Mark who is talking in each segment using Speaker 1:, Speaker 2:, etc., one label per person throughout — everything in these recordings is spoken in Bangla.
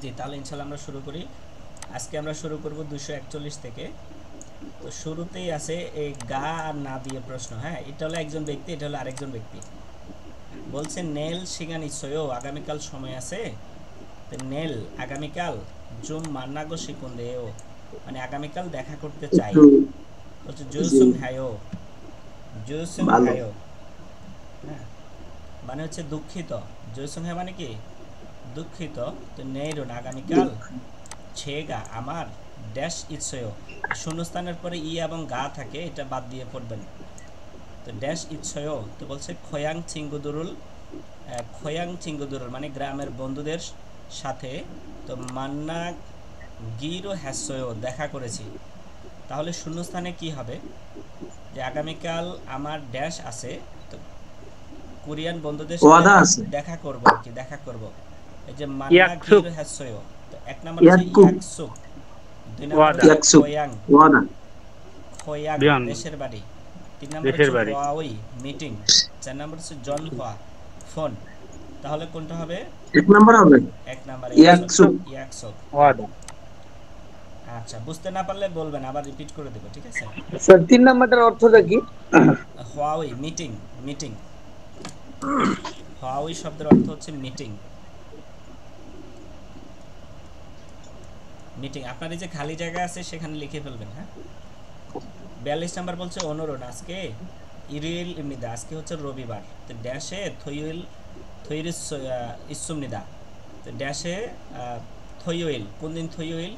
Speaker 1: জি, তাহলে ইনশাল্লাহ আমরা শুরু করি। আজকে আমরা শুরু করব 241 থেকে। তো শুরুতেই আছে এই গা আর না দিয়ে প্রশ্ন। হ্যাঁ, এটা হলো একজন ব্যক্তি, এটা হলো আরেকজন ব্যক্তি। বলছে নেল সিগান ইচ্ছয়ও, আগামীকাল সময় আছে। তো নেল আগামীকাল, জুম মান্নাগো শিকুন দেও, মানে আগামীকাল দেখা করতে চাই।
Speaker 2: হুম,
Speaker 1: বলছে
Speaker 2: জি,
Speaker 1: জুসুং হায়ো, জুসুং
Speaker 2: ভালো।
Speaker 1: হায়ো। হ্যাঁ, মানে হচ্ছে দুঃখিত। জুসুং হ্যাঁ মানে কি দুঃখিত। তো নেইরুন আগামীকাল, ছেগা আমার, ড্যাশ ইৎসয়, শূন্যস্থানের পরে ই এবং গা থাকে, এটা বাদ দিয়ে পড়বেন। তো ড্যাশ ইৎসয়, তো বলছে খয়াং চিঙ্গুদুরুল, খয়াং চিঙ্গুদুরুল মানে গ্রামের বন্ধুদের সাথে। তো মান্না গিরো হ্যাসয় দেখা করেছি। তাহলে শূন্যস্থানে কি হবে, যে আগামীকাল আমার ড্যাশ আছে। তো কোরিয়ান বন্ধুদের সাথে
Speaker 2: ওয়াদা
Speaker 1: আমি
Speaker 2: আছে।
Speaker 1: দেখা করব আর কি, দেখা করব। এই যে মান্না
Speaker 3: ইয়াকসুক।
Speaker 1: গিরো হ্যাসয়, তো এক নাম্বার হচ্ছে
Speaker 2: ইয়াকুব,
Speaker 1: ইয়াকসুক, দুই নাম্বার
Speaker 3: ওয়াদা।
Speaker 1: হচ্ছে
Speaker 2: ইয়াকসুব,
Speaker 1: খয়াং,
Speaker 2: ওয়াদা।
Speaker 1: খয়াং
Speaker 3: বিয়ন।
Speaker 1: দেশের বাড়ি, তিন নাম্বার
Speaker 3: দেশের
Speaker 1: হচ্ছে
Speaker 3: বাড়ি।
Speaker 1: হুয়াওই মিটিং, চার নাম্বার হচ্ছে জন হুয়া ফোন। তাহলে কোনটা হবে?
Speaker 2: এক নাম্বার হবে।
Speaker 1: এক নাম্বার ইয়াকসক,
Speaker 2: ইয়াকসুব।
Speaker 1: ইয়াকসক।
Speaker 3: ওয়াদা।
Speaker 1: আচ্ছা, বুঝতে না পারলে বলবেন, আবার রিপিট করে দেবো, ঠিক আছে?
Speaker 4: স্যার 3 নাম্বারটার অর্থটা কি?
Speaker 1: হুয়াওই মিটিং, মিটিং। হুয়াওই শব্দের অর্থ হচ্ছে মিটিং, মিটিং। আপনার এই যে খালি জায়গা আছে সেখানে লিখে ফেলবেন। হ্যাঁ, 42 নাম্বার বলছে অনুরোধ আজকে ইরিল ইমনিদা, আজকে হচ্ছে রবিবার। তো ড্যাশে থইউল, থইরিস ইসুমনিদা। তো ড্যাশে থইউইল, কোন দিন থইউইল?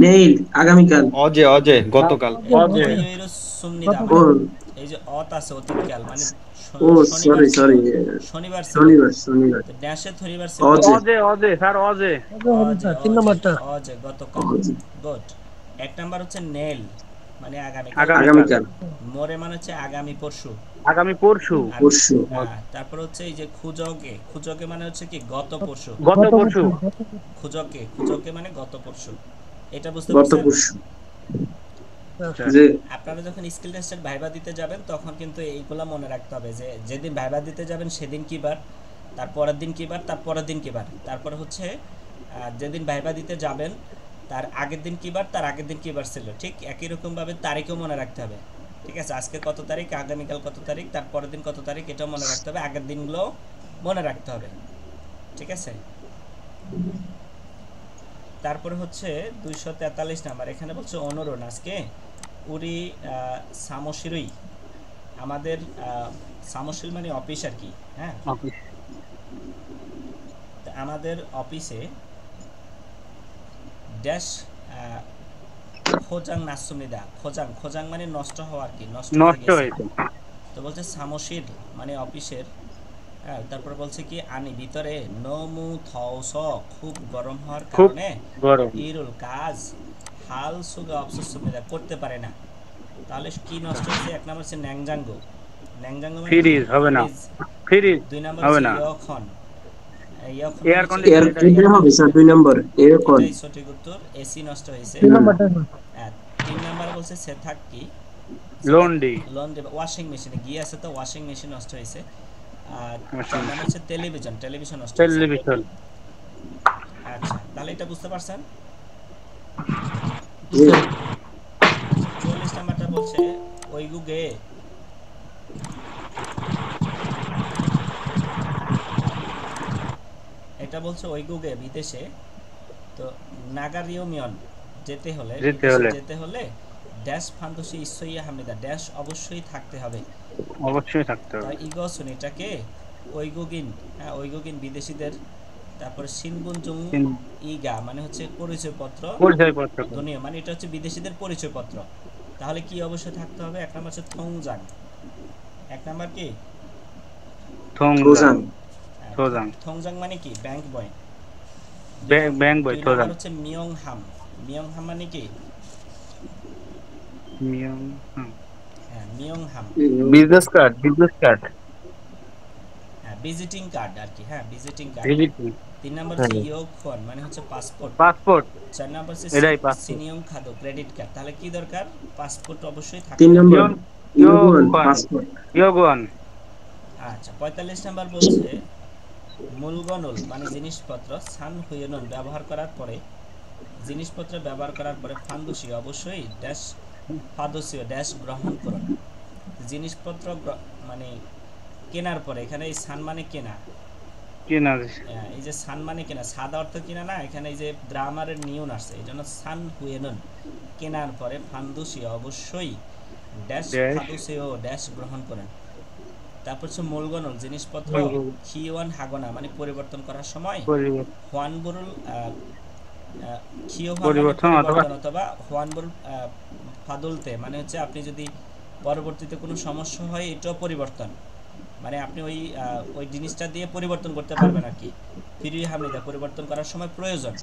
Speaker 2: নেইল, আগামীকাল।
Speaker 5: অজে অজে গতকাল।
Speaker 1: এই
Speaker 3: অজে।
Speaker 1: থইউইল সুমনিদা
Speaker 2: ও,
Speaker 1: মানে এই যে অত আছে অতীতকাল, মানে
Speaker 2: ও,
Speaker 1: শনিবার
Speaker 2: সরি
Speaker 1: ছিল,
Speaker 2: সরি,
Speaker 1: শনিবার ছিল।
Speaker 2: শনিবার, শনিবার।
Speaker 1: তো ড্যাশে থইবার ছিল
Speaker 2: অজে,
Speaker 3: অজে অজে স্যার অজে।
Speaker 1: অজে,
Speaker 4: স্যার 3
Speaker 1: অজে,
Speaker 4: নাম্বারটা।
Speaker 1: অজে গতকাল।
Speaker 2: অজে,
Speaker 1: গুড। এক নাম্বার হচ্ছে নেল, মানে আগামীকাল।
Speaker 3: আগামীকাল।
Speaker 2: আগামীকাল,
Speaker 1: মোরে মানে হচ্ছে আগামী পরশু।
Speaker 3: আগামী পরশু।
Speaker 1: আর
Speaker 2: পরশু,
Speaker 1: হ্যাঁ, তারপর হচ্ছে এই যে খুজকে, খুজকে মানে হচ্ছে কি গত পরশু।
Speaker 3: গত পরশু।
Speaker 1: খুজকে, খুজকে মানে গত পরশু। এটা বুঝতে
Speaker 2: গত
Speaker 1: পারছেন?
Speaker 2: পরশু।
Speaker 3: স্যার।
Speaker 2: যে,
Speaker 1: আপনারা যখন স্কিল টেস্টের ভাইবা দিতে যাবেন তখন কিন্তু এইগুলা মনে রাখতে হবে, যে যেদিন ভাইবা দিতে যাবেন সেদিন কি বার, তারপরের দিন কি বার, তারপরের দিন কি বার, তারপরে হচ্ছে যেদিন ভাইবা দিতে যাবেন তার আগের দিন কি বার, তার আগের দিন কি বার ছিল, ঠিক একই রকমভাবে তারিখও মনে রাখতে হবে। ঠিক আছে, আজকে কত তারিখ, আগামীকাল কত তারিখ, তারপরের দিন কত তারিখ, এটাও মনে রাখতে হবে, আগের দিনগুলো মনে রাখতে হবে। ঠিক আছে, তারপরে হচ্ছে 243 নাম্বার, এখানে বলছে অনুরোধ আজকে উরি সামশিরুই, আমাদের সামশিল মানে অফিস আর কি। হ্যাঁ, তা আমাদের অফিসে ড্যাশ খোজাং নাসুমিদা, খোজাং, খোজাং মানে নষ্ট হওয়া আর কি, নষ্ট হয়ে
Speaker 3: নষ্ট
Speaker 1: গেছে।
Speaker 3: হয়েছে।
Speaker 1: তো বলছে সামশির মানে অফিসের। হ্যাঁ, তারপর বলছে কি আনি ভিতরে নমু থস, খুব গরম হওয়ার
Speaker 3: খুব
Speaker 1: কারণে
Speaker 3: গরম।
Speaker 1: ইরুল কাজ হাল সুগা অফসুস সুমিদা করতে পারে না। তাহলে কি নষ্ট হয়েছে? এক নম্বর হচ্ছে ন্যাংজাঙ্গো, ন্যাংজাঙ্গো মানে কি
Speaker 3: ফ্রিজ হবে না।
Speaker 1: ফ্রিজ।
Speaker 3: ফ্রিজ
Speaker 1: দুই নম্বর
Speaker 3: হবে
Speaker 1: হচ্ছে
Speaker 3: না।
Speaker 1: ইয়খন, ইয়খন মানে
Speaker 3: এয়ার
Speaker 1: হচ্ছে
Speaker 2: এর,
Speaker 3: কন্ডিশন এটাই।
Speaker 2: এটা
Speaker 1: এয়ার
Speaker 2: হবে স্যার
Speaker 1: কন্ডিশনার।
Speaker 2: 2 নম্বর, এরকম।
Speaker 1: এটাই সঠিক উত্তর, এসি নষ্ট হয়েছে।
Speaker 4: 3 নাম্বারটা।
Speaker 1: হ্যাঁ, তিন নম্বরে বলছে সেথাক কি,
Speaker 3: লন্ডি।
Speaker 1: লন্ড্রি ওয়াশিং মেশিনে গিয়ে আছে, তো ওয়াশিং মেশিন নষ্ট হয়েছে। আর চার নাম্বার হচ্ছে টেলিভিশন, টেলিভিশন নষ্ট হয়েছে।
Speaker 3: টেলিভিশন।
Speaker 1: আচ্ছা, তাহলে এটা বুঝতে পারছেন?
Speaker 2: জি,
Speaker 1: আচ্ছা, 44 নাম্বারটা বলছে ওই গুগে, এটা বলছে ওই গুগে বিদেশে। তো নাগারিওমিয়ন যেতে হলে,
Speaker 3: যেতে
Speaker 1: বিদেশে
Speaker 3: হলে
Speaker 1: যেতে হলে ড্যাশ ফান্দোসি ইসইয়া হামিদা, ড্যাশ অবশ্যই থাকতে হবে।
Speaker 3: অবশ্যই থাকতে
Speaker 1: তা
Speaker 3: হবে।
Speaker 1: ইগসুন এটাকে ওইগুগিন, হ্যাঁ ওইগুগিন বিদেশিদের। তারপরে সিনগুনজুং ইগা মানে হচ্ছে পরিচয়পত্র,
Speaker 3: পরিচয়পত্র।
Speaker 1: দুনিয়া মানে এটা হচ্ছে বিদেশিদের পরিচয়পত্র। তাহলে কি অবশ্যই থাকতে হবে? এক নাম্বার হচ্ছে থংজাং, এক নাম্বার কি
Speaker 3: থংজাং।
Speaker 2: থোজাং,
Speaker 3: থোজাং।
Speaker 1: থংজাং মানে কি ব্যাংক বই।
Speaker 3: ব্যাংক বই
Speaker 1: দুই নাম্বার
Speaker 3: থোজাং।
Speaker 1: হচ্ছে মিয়ংহাম, মিয়ংহাম মানে কি,
Speaker 3: মিয়ং।
Speaker 1: হ্যাঁ মিয়ংহাম,
Speaker 3: বিজনেস কার্ড। Business card.
Speaker 1: হ্যাঁ ভিজিটিং কার্ড আর কি, হ্যাঁ ভিজিটিং কার্ড।
Speaker 3: ভিজিটিং।
Speaker 1: তিন নাম্বার হচ্ছে ইয়োখন মানে হচ্ছে পাসপোর্ট।
Speaker 3: পাসপোর্ট।
Speaker 1: চার নাম্বার হচ্ছে
Speaker 3: এটাই পাসপোর্ট।
Speaker 1: সিনিয়ম খাদ্য ক্রেডিট কার্ড। তাহলে কি দরকার? পাসপোর্ট অবশ্যই
Speaker 2: 3
Speaker 1: থাকতে হবে।
Speaker 2: নম্বর,
Speaker 3: ইয়ন।
Speaker 2: ইউগুয়ান,
Speaker 3: ইয়োগুয়ান।
Speaker 2: পাসপোর্ট।
Speaker 3: ইয়োগুয়ান।
Speaker 1: আচ্ছা, 45 নাম্বার বলছে মূলগণুল মানে জিনিসপত্র, সান হুয়েনুন ব্যবহার করার পরে, জিনিসপত্র ব্যবহার করার পরে ফান্দুসীয় অবশ্যই ড্যাশ ফাদসীয় ড্যাশ গ্রহণ করুন। জিনিসপত্র মানে কেনার পরে, এখানে এই সান মানে কেনা,
Speaker 3: কিনা
Speaker 1: এই যে সান মানে কেনা, সাদা অর্থ কিনা না, এখানে এই যে গ্রামারের নিয়ম আসছে, এই জন্য সান হুয়েনুন কেনার পরে ফান্দুসীয় অবশ্যই ড্যাশ
Speaker 3: ড্যাশ
Speaker 1: ফাদুসীয় ড্যাশ গ্রহণ করেন। তারপর হচ্ছে মূলগণল জিনিসপত্র খিওয়ান হাগনা মানে পরিবর্তন করার সময়, হোয়ানবুরুল খিও মানে
Speaker 3: পরিবর্তন অথবা
Speaker 1: পরিবর্তন অথবা হোয়ানবুরুল ফাদুলতে মানে হচ্ছে আপনি যদি পরবর্তীতে কোনো সমস্যা হয় এটাও পরিবর্তন, মানে আপনি ওই জিনিসটা দিয়ে পরিবর্তন করতে পারবেন আর কি। ফিরিয়ে হামিদা পরিবর্তন করার সময় প্রয়োজন,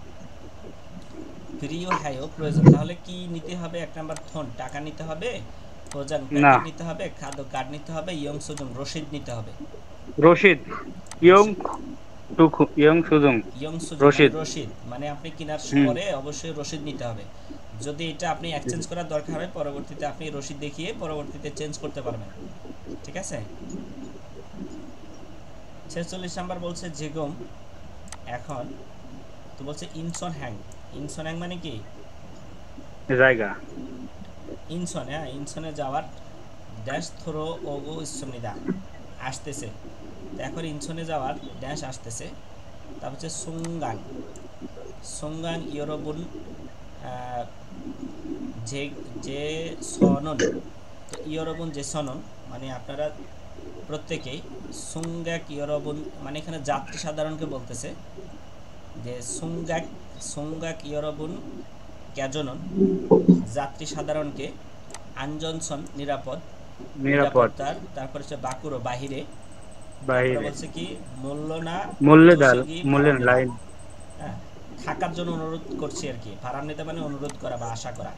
Speaker 1: ফিরিও হাইও প্রয়োজন। তাহলে কি নিতে হবে? এক নাম্বার থন টাকা নিতে হবে, ফোজান
Speaker 3: না
Speaker 1: প্যাকেট নিতে হবে, খাদ্য কার্ড নিতে হবে, ইয়ং সুজুং রসিদ নিতে হবে।
Speaker 3: রশিদ ইয়ং টুকু ইয়ং সুজুং
Speaker 1: ইয়ং সুজুং মানে
Speaker 3: রশিদ
Speaker 1: রসিদ, মানে আপনি কেনার
Speaker 3: হুম
Speaker 1: পরে অবশ্যই রসিদ নিতে হবে। যদি এটা আপনি এক্সচেঞ্জ করার দরকার হয় পরবর্তীতে আপনি রসিদ দেখিয়ে পরবর্তীতে চেঞ্জ করতে পারবেন, ঠিক আছে। 46 নাম্বার বলছে জেগম এখন, তো বলছে ইনসন হ্যাং। ইনসন হ্যাং মানে কি?
Speaker 3: জায়গা
Speaker 1: ইনসন, হ্যাঁ ইনসনে যাওয়ার ড্যাশ থ্রো ওগো ইসমিদা আসতেছে, তো এখন ইনসনে যাওয়ার ড্যাশ আসতেছে। তারপর হচ্ছে সুঙ্গান, সুঙ্গান ইয়রবুন যে যে সনন, তো ইয়রবুন যে সনন মানে আপনারা প্রত্যেকেই সুঙ্গাক ইয়রবুন মানে এখানে যাত্রী সাধারণকে বলতেছে যে সুঙ্গাক সুঙ্গাক ইয়রবুন ক্যাজনন যাত্রী সাধারণকে, আঞ্জনসন নিরাপদ নিরাপত্তার, তারপর হচ্ছে বাকুরো বাহিরে, তারপরে
Speaker 3: বাইরে
Speaker 1: বলছে কি মূল্য না
Speaker 3: মূল্যে ডাল
Speaker 1: যোশগি
Speaker 3: মূল্যে
Speaker 1: ভাড়াম নিদা,
Speaker 3: লাইন
Speaker 1: হ্যাঁ থাকার জন্য অনুরোধ করছি আর কি। ভাড়াম নিতে মানে অনুরোধ করা বা আশা করা।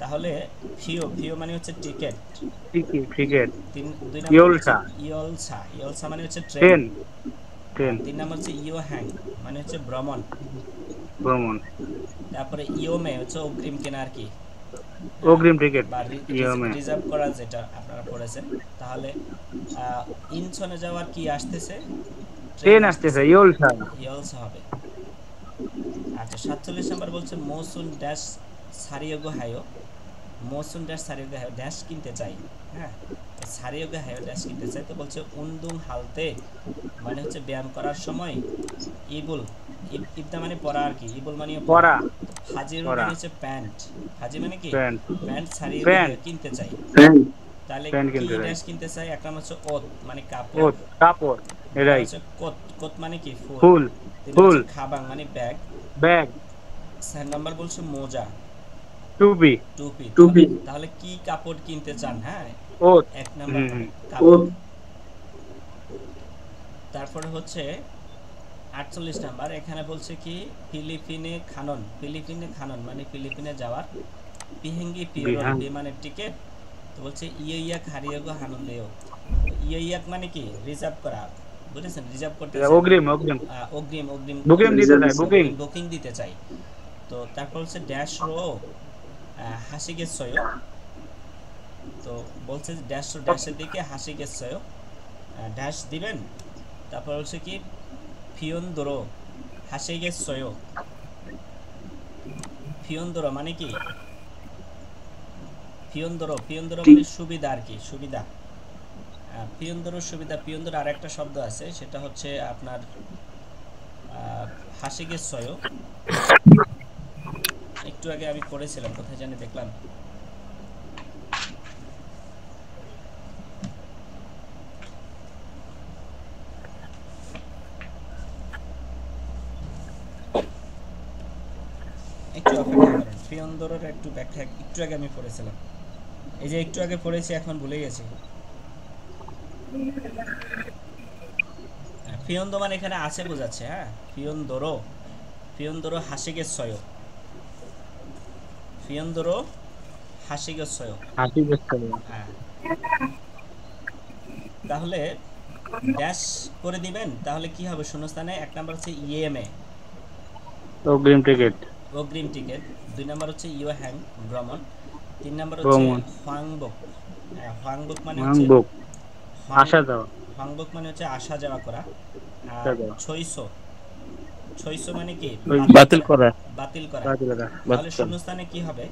Speaker 1: তাহলে ফিও, ফিও মানে হচ্ছে টিকেট।
Speaker 3: টিকি ক্রিকেট
Speaker 1: 2 নম্বর হচ্ছে
Speaker 3: ইয়োলসা
Speaker 1: ইয়লসা, ইয়লসা মানে হচ্ছে ট্রেন।
Speaker 3: ট্রেন ট্রেন
Speaker 1: 3 নম্বর হচ্ছে ইয়ো হ্যাং মানে হচ্ছে ভ্রমণ।
Speaker 3: ভ্রমণ
Speaker 1: তারপরে ইওমে হচ্ছে অগ্রিম কেনা আর কি,
Speaker 3: অগ্রিম টিকিট
Speaker 1: বা
Speaker 3: ইয়মে
Speaker 1: রিজার্ভ করা যেটা আপনারা পড়েছেন। তাহলে ইনসনে যাওয়ার কি আসতেছে? ট্রেন
Speaker 3: ট্রেন আসতেছে
Speaker 1: আসতেছে,
Speaker 3: ইয়োলসা
Speaker 1: ইয়লসা হবে। আচ্ছা 47 নাম্বার বলছে মৌসুন ড্যাশ সারিয়োগো হায়ো, মৌসুন ড্যাশ সারিয়োগো হায়ো ড্যাশ কিনতে চাই, হ্যাঁ সারিয়োগো হায়ো ড্যাশ কিনতে চাই। তো বলছে উন্দুং হালতে মানে হচ্ছে ব্যায়াম করার সময়, ইবুল ইবদা মানে পরা আর কি, ইবুল মানে পরা,
Speaker 3: পরা
Speaker 1: হাজির
Speaker 3: পরা
Speaker 1: মানে হচ্ছে প্যান্ট, হাজি মানে কি
Speaker 3: প্যান্ট
Speaker 1: প্যান্ট, সারিয়োগো
Speaker 3: প্যান্ট
Speaker 1: হায়ো কিনতে চাই।
Speaker 2: ফ্যান
Speaker 1: তাহলে
Speaker 3: প্যান্ট
Speaker 1: কি
Speaker 3: কিনতে চাই
Speaker 1: ড্যাশ কিনতে চাই? এক নাম হচ্ছে ওত মানে
Speaker 3: ও
Speaker 1: কাপড়,
Speaker 3: কাপড়
Speaker 1: 2 নাম
Speaker 3: এরাই
Speaker 1: হচ্ছে কোত, কোত মানে কি ফুল,
Speaker 3: ফুল
Speaker 1: 3
Speaker 3: ফুল
Speaker 1: হচ্ছে খাবাং মানে ব্যাগ,
Speaker 3: ব্যাগ
Speaker 1: 4 নাম্বার বলছে মোজা
Speaker 3: টুপি
Speaker 1: টুপি।
Speaker 2: টুপি
Speaker 1: তাহলে কি কাপড় কিনতে চান? হ্যাঁ
Speaker 3: ওত
Speaker 1: এক নাম্বার
Speaker 3: হুম
Speaker 2: ও
Speaker 1: কাপড়। তারপরে হচ্ছে 48 নাম্বার, এখানে বলছে কি ফিলিপিনে খানন, ফিলিপিনে খানন মানে ফিলিপিনে যাওয়ার, পিহেঙ্গি পিওরল
Speaker 3: বিহান
Speaker 1: বিমানের টিকিট। তো বলছে ইয়েইয়াক হারিয়েগো হানন্দেও, ইয়েইয়াক মানে কি রিজার্ভ করা, বুঝেছেন রিজার্ভ করতে চাই,
Speaker 3: অগ্রিম অগ্রিম
Speaker 1: অগ্রিম অগ্রিম
Speaker 3: বুকিং দিতে চাই বুকিং
Speaker 1: বুকিং দিতে চাই। তো তারপর হচ্ছে ড্যাশ রো হাসিগে সয়ো, তো বলছে ড্যাশ রো ড্যাশের দিকে হাসিগে সয়ো ড্যাশ দিবেন। তারপর হচ্ছে কি ফিয়ন্দোরো হাসিগে সয়ো, ফিয়ন্দোরো মানে কি ফিয়ন্দোরো, ফিয়ন্দোরো মানে সুবিধা আর কি, সুবিধা। পিয়ন্দোরোর সুবিধা, পিয়ন্দোর আর একটা শব্দ আছে সেটা হচ্ছে আপনার হাসিগে সয়ো, একটু আগে আমি পড়েছিলাম কোথায় জানি দেখলাম, একটু অপেক্ষা করেন, ফিয়ন্দোরের একটু ব্যাখ্যা একটু আগে আমি পড়েছিলাম, এই যে একটু আগে পড়েছি এখন ভুলে গেছি। ফিয়ন্দো মানে এখানে আছে বোঝাচ্ছে, হ্যাঁ ফিয়ন্দোরো, ফিয়ন্দোরো হাসিগে সয়ো, ফিয়ন্দোরো হাসিগে সয়ো,
Speaker 3: হাসি দেখতে
Speaker 1: হ্যাঁ। তাহলে ড্যাশ করে দিবেন, তাহলে কি হবে শূন্যস্থানে? এক নাম্বার হচ্ছে ইএমএ
Speaker 3: অগ্রিম টিকিট
Speaker 1: অগ্রিম টিকিট, 2 নাম্বার হচ্ছে ইও হ্যাং ভ্রমণ, 3 নাম্বার হচ্ছে
Speaker 3: ভ্রমণ
Speaker 1: হোয়াংবক, হোয়াংবক মানে হচ্ছে
Speaker 3: বুক আসা যাওয়া
Speaker 1: হোয়াংবক মানে হচ্ছে আসা যাওয়া করা, আর ছয়শো, ছয়শো মানে কি
Speaker 5: বাতিল করা।
Speaker 1: বাতিল করা।
Speaker 3: বাতিল করা।
Speaker 1: তাহলে শূন্যস্থানে কি হবে?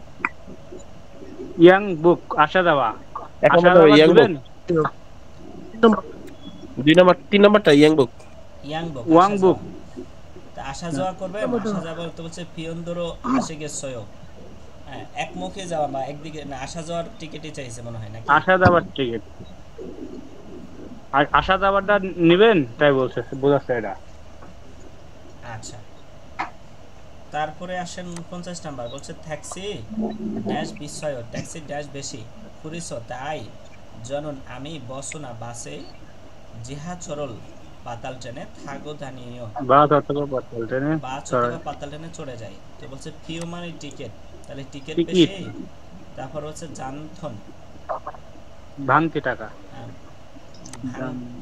Speaker 3: ইয়াং বুক আসা যাওয়া।
Speaker 5: এক
Speaker 3: আসা
Speaker 5: নম্বর
Speaker 3: যাওয়া
Speaker 5: ইয়াং বুক,
Speaker 3: দিবেন?
Speaker 5: 2 নম্বর 3 নম্বরটা ইয়াং বুক।
Speaker 1: ইয়াং বুক
Speaker 3: ওয়াং
Speaker 1: আসা
Speaker 3: বুক।
Speaker 1: যাওয়া। তা আসা যাওয়া করবে, আসা যাওয়া তো বলছে পিয়ন্দরো আসে গেছয়। হ্যাঁ, একমুখে যাওয়া বা একদিকে না, আসা যাওয়ার টিকিটই চাইছে মনে হয় নাকি?
Speaker 3: আসা যাওয়ার টিকিট। আর আসা যাওয়াটা নিবেন তাই বলছে, বোঝাচ্ছে এটা।
Speaker 1: আচ্ছা, তারপরে আসেন 50 নাম্বার, বলছে ট্যাক্সি ড্যাশ বিষয়, ট্যাক্সি ড্যাশ বেশি ফুরিস তাই জনন আমি বসো না বাসে জিহা চরল পাতাল ট্রেনে থাগো দানিও,
Speaker 3: বাস অথবা পাতাল ট্রেনে
Speaker 1: বাস
Speaker 3: চড়ে।
Speaker 1: অথবা পাতাল ট্রেনে চড়ে যায়। তো বলছে ফিউ মানে টিকিট, তাহলে টিকিট
Speaker 3: টিকিট।
Speaker 1: বেশি। তারপর হচ্ছে জানথন,
Speaker 3: ভাঙতি টাকা।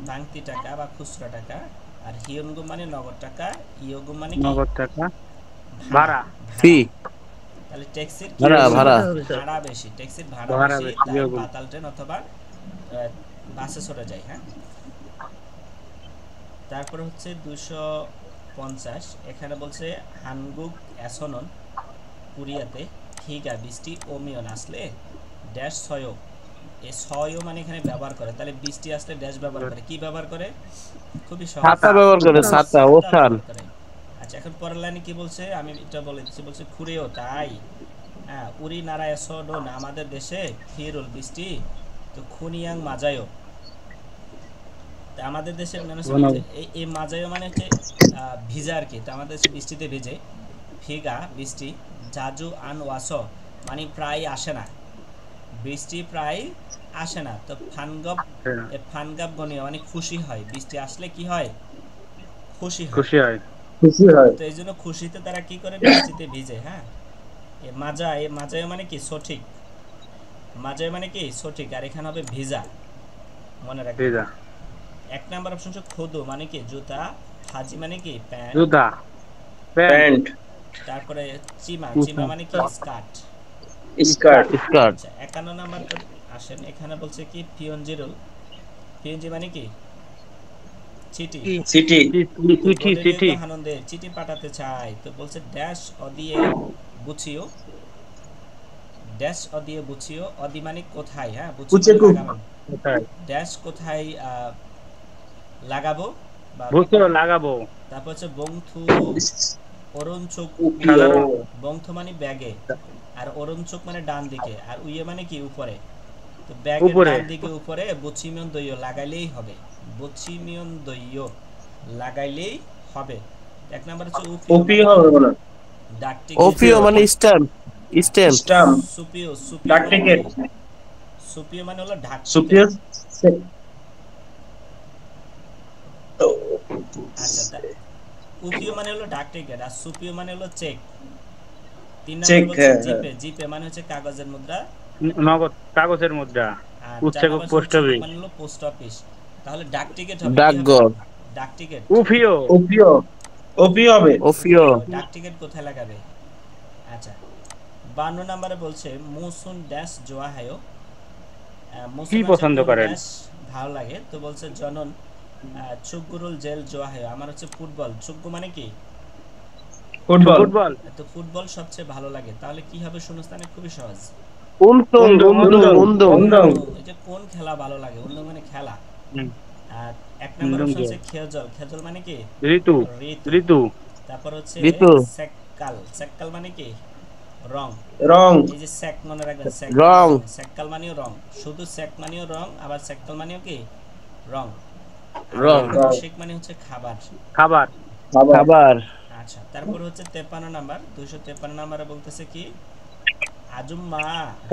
Speaker 1: ভাঙতি টাকা বা খুচরা টাকা। আর হিয়নগু মানে নগদ টাকা, ইয়গু মানে কি
Speaker 3: নগদ টাকা। ভাড়া।
Speaker 5: ফি,
Speaker 1: তাহলে ট্যাক্সির কি
Speaker 5: ভাড়া
Speaker 1: বেশি?
Speaker 5: ভাড়া।
Speaker 1: ভাড়া বেশি, ট্যাক্সির ভাড়া
Speaker 3: ভাড়া
Speaker 1: বেশি,
Speaker 3: বেশি,
Speaker 1: তাই
Speaker 3: ইয়গু।
Speaker 1: পাতাল ট্রেন অথবা বাসে চড়ে যায়। হ্যাঁ, তারপরে হচ্ছে 250, এখানে বলছে হানগুক অ্যাসনন কুরিয়াতে হিগা বৃষ্টি ওমিয়ন আসলে ড্যাশ ছয়, এই ছয় মানে এখানে ব্যবহার করে, তাহলে বৃষ্টি আসলে ড্যাশ ব্যবহার করে, কি ব্যবহার করে? খুবই সহজ,
Speaker 5: ছাতা ব্যবহার করে, ছাতা ওছান।
Speaker 1: ব্যবহার করে। আচ্ছা, এখন পরের লাইনে কি বলছে আমি এটা বলে দিচ্ছি, বলছে খুঁড়েও তাই। হ্যাঁ, উড়ি নারায় সডন আমাদের দেশে ফিরুল বৃষ্টি তো খুনিয়াং মাজায়ও। তা আমাদের দেশের মানুষ বলছে এই মাজায়ও মানে হচ্ছে ভিজা আর কি। তো আমাদের দেশে বৃষ্টিতে ভিজে, ফিগা বৃষ্টি, জাজু আন ওয়াস মানে প্রায় আসে না, বৃষ্টি প্রায় আসে না। তো ফানগব, ফানগাব গণীয় মানে খুশি হয়, বৃষ্টি আসলে কি হয়? খুশি হয়।
Speaker 3: খুশি হয়।
Speaker 2: খুশি হয়।
Speaker 1: তো এই জন্য খুশিতে তারা কি করে? বৃষ্টিতে ভিজে। হ্যাঁ, এ মাজায় মানে কি? সঠিক। মাজায় মানে কি? সঠিক। আর এখানে হবে ভিজা, মনে রাখবেন।
Speaker 3: ভিজা।
Speaker 1: 1 নাম্বার অপশন হচ্ছে খোদো মানে কি? জুতা, হাজি মানে কি? প্যান্ট।
Speaker 3: জুতা, প্যান্ট,
Speaker 1: তারপরে চিমা, চিমা মানে কি? স্কার্ট।
Speaker 2: স্কার্ট।
Speaker 5: স্কার্ট।
Speaker 1: আচ্ছা, 51 নাম্বার আসেন, এখানে বলছে কি? পিয়নজিরুল, পিয়নজি মানে কি? চিঠি।
Speaker 2: সিটি।
Speaker 3: চিঠি, চিঠি।
Speaker 1: আনন্দে চিঠি পাঠাতে চাই। তো বলছে ড্যাশ অদিয়ে বুঝিও, ড্যাশ অদিয়ে বুঝিও, অদি মানে কোথায়। হ্যাঁ, বুঝি মানে
Speaker 2: কুচেকু।
Speaker 1: লাগাবেন।
Speaker 3: কোথায়?
Speaker 1: ড্যাশ কোথায় লাগাবো, বা
Speaker 3: বুঝতে লাগাবো।
Speaker 1: তারপর হচ্ছে বংথু অরুণচোক উইয়ে,
Speaker 3: সাধারণ।
Speaker 1: বংথ মানে ব্যাগে, আর অরুণচোক মানে ডান দিকে, আর উইয়ে মানে কি? উপরে। তো ব্যাগের
Speaker 3: উপরে।
Speaker 1: ডান দিকে উপরে বুচিমিয়ন দইয় লাগাইলেই হবে, বুচিমিয়ন দইয় লাগাইলেই হবে। 1 নাম্বার হচ্ছে
Speaker 2: ওপি হবে না।
Speaker 1: ডাক টিকিট,
Speaker 5: ওপিও মানে স্ট্যাম্প, স্ট্যাম্প।
Speaker 2: স্টাম্প।
Speaker 1: সুপিও,
Speaker 2: ডাক
Speaker 1: মানে
Speaker 2: টিকিট।
Speaker 1: কি? সুপিও মানে হলো ডাক টিকিট।
Speaker 2: সুপিও।
Speaker 1: আচ্ছা, উপিও মানে হলো ডাক টিকিট, আর সুপিও মানে হলো চেক। 3 number
Speaker 2: check.
Speaker 1: বলছে জিপে, জিপে মানে হচ্ছে কাগজের মুদ্রা,
Speaker 3: নগদ কাগজের মুদ্রা।
Speaker 1: আর 4
Speaker 3: উচ্চেক
Speaker 1: নাম্বার
Speaker 3: পোস্ট
Speaker 1: হচ্ছে
Speaker 3: অফিস।
Speaker 1: মানে হলো পোস্ট অফিস। তাহলে ডাক টিকিট হবে, কি হবে?
Speaker 5: ডাকঘর।
Speaker 1: ডাক টিকিট।
Speaker 3: উফিও।
Speaker 2: ওপিও। ওপি হবে।
Speaker 5: ওপিও।
Speaker 1: ডাক টিকিট কোথায় লাগাবে? আচ্ছা, 52 নম্বরে বলছে মুসুন ড্যাশ জোয়া হায়ো,
Speaker 3: কি পছন্দ করেন?
Speaker 1: ড্যাশ ভালো লাগে। তো বলছে জনন চুকগুরুল জেল জোয়া হায়ো, আমার হচ্ছে ফুটবল। চুকগু মানে কি?
Speaker 2: ফুটবল।
Speaker 3: ফুটবল।
Speaker 1: তো ফুটবল সবচেয়ে ভালো লাগে, তাহলে কি হবে? শূন্যস্থানে খুবই সহজ,
Speaker 5: উন্দুং, উন্দুং, উন্দুং।
Speaker 2: উন্দুং।
Speaker 1: এই যে কোন খেলা ভালো লাগে? অন্য মানে খেলা।
Speaker 3: হুম।
Speaker 1: আর 1 নম্বর
Speaker 3: উন্দুং
Speaker 1: অপশন
Speaker 3: কে।
Speaker 1: হচ্ছে খেজল, খেজল মানে কি?
Speaker 3: ঋতু।
Speaker 1: ঋতু।
Speaker 3: ঋতু।
Speaker 1: তারপর হচ্ছে
Speaker 5: ঋতু।
Speaker 1: সেককাল, সেককাল মানে কি? রং।
Speaker 2: রং।
Speaker 1: এই যে সেক মনে রাখবেন, সেক
Speaker 5: রং।
Speaker 1: সেককাল মানেও রং, শুধু সেক মানেও রং, আবার সেককাল মানেও কি? রং। আর
Speaker 5: রং।
Speaker 1: রসিক মানে হচ্ছে খাবার।
Speaker 3: খাবার।
Speaker 5: খাবার।
Speaker 1: আচ্ছা, তারপর হচ্ছে 53 নাম্বার, 253 নাম্বারে বলতেছে কি? আজুম্মা,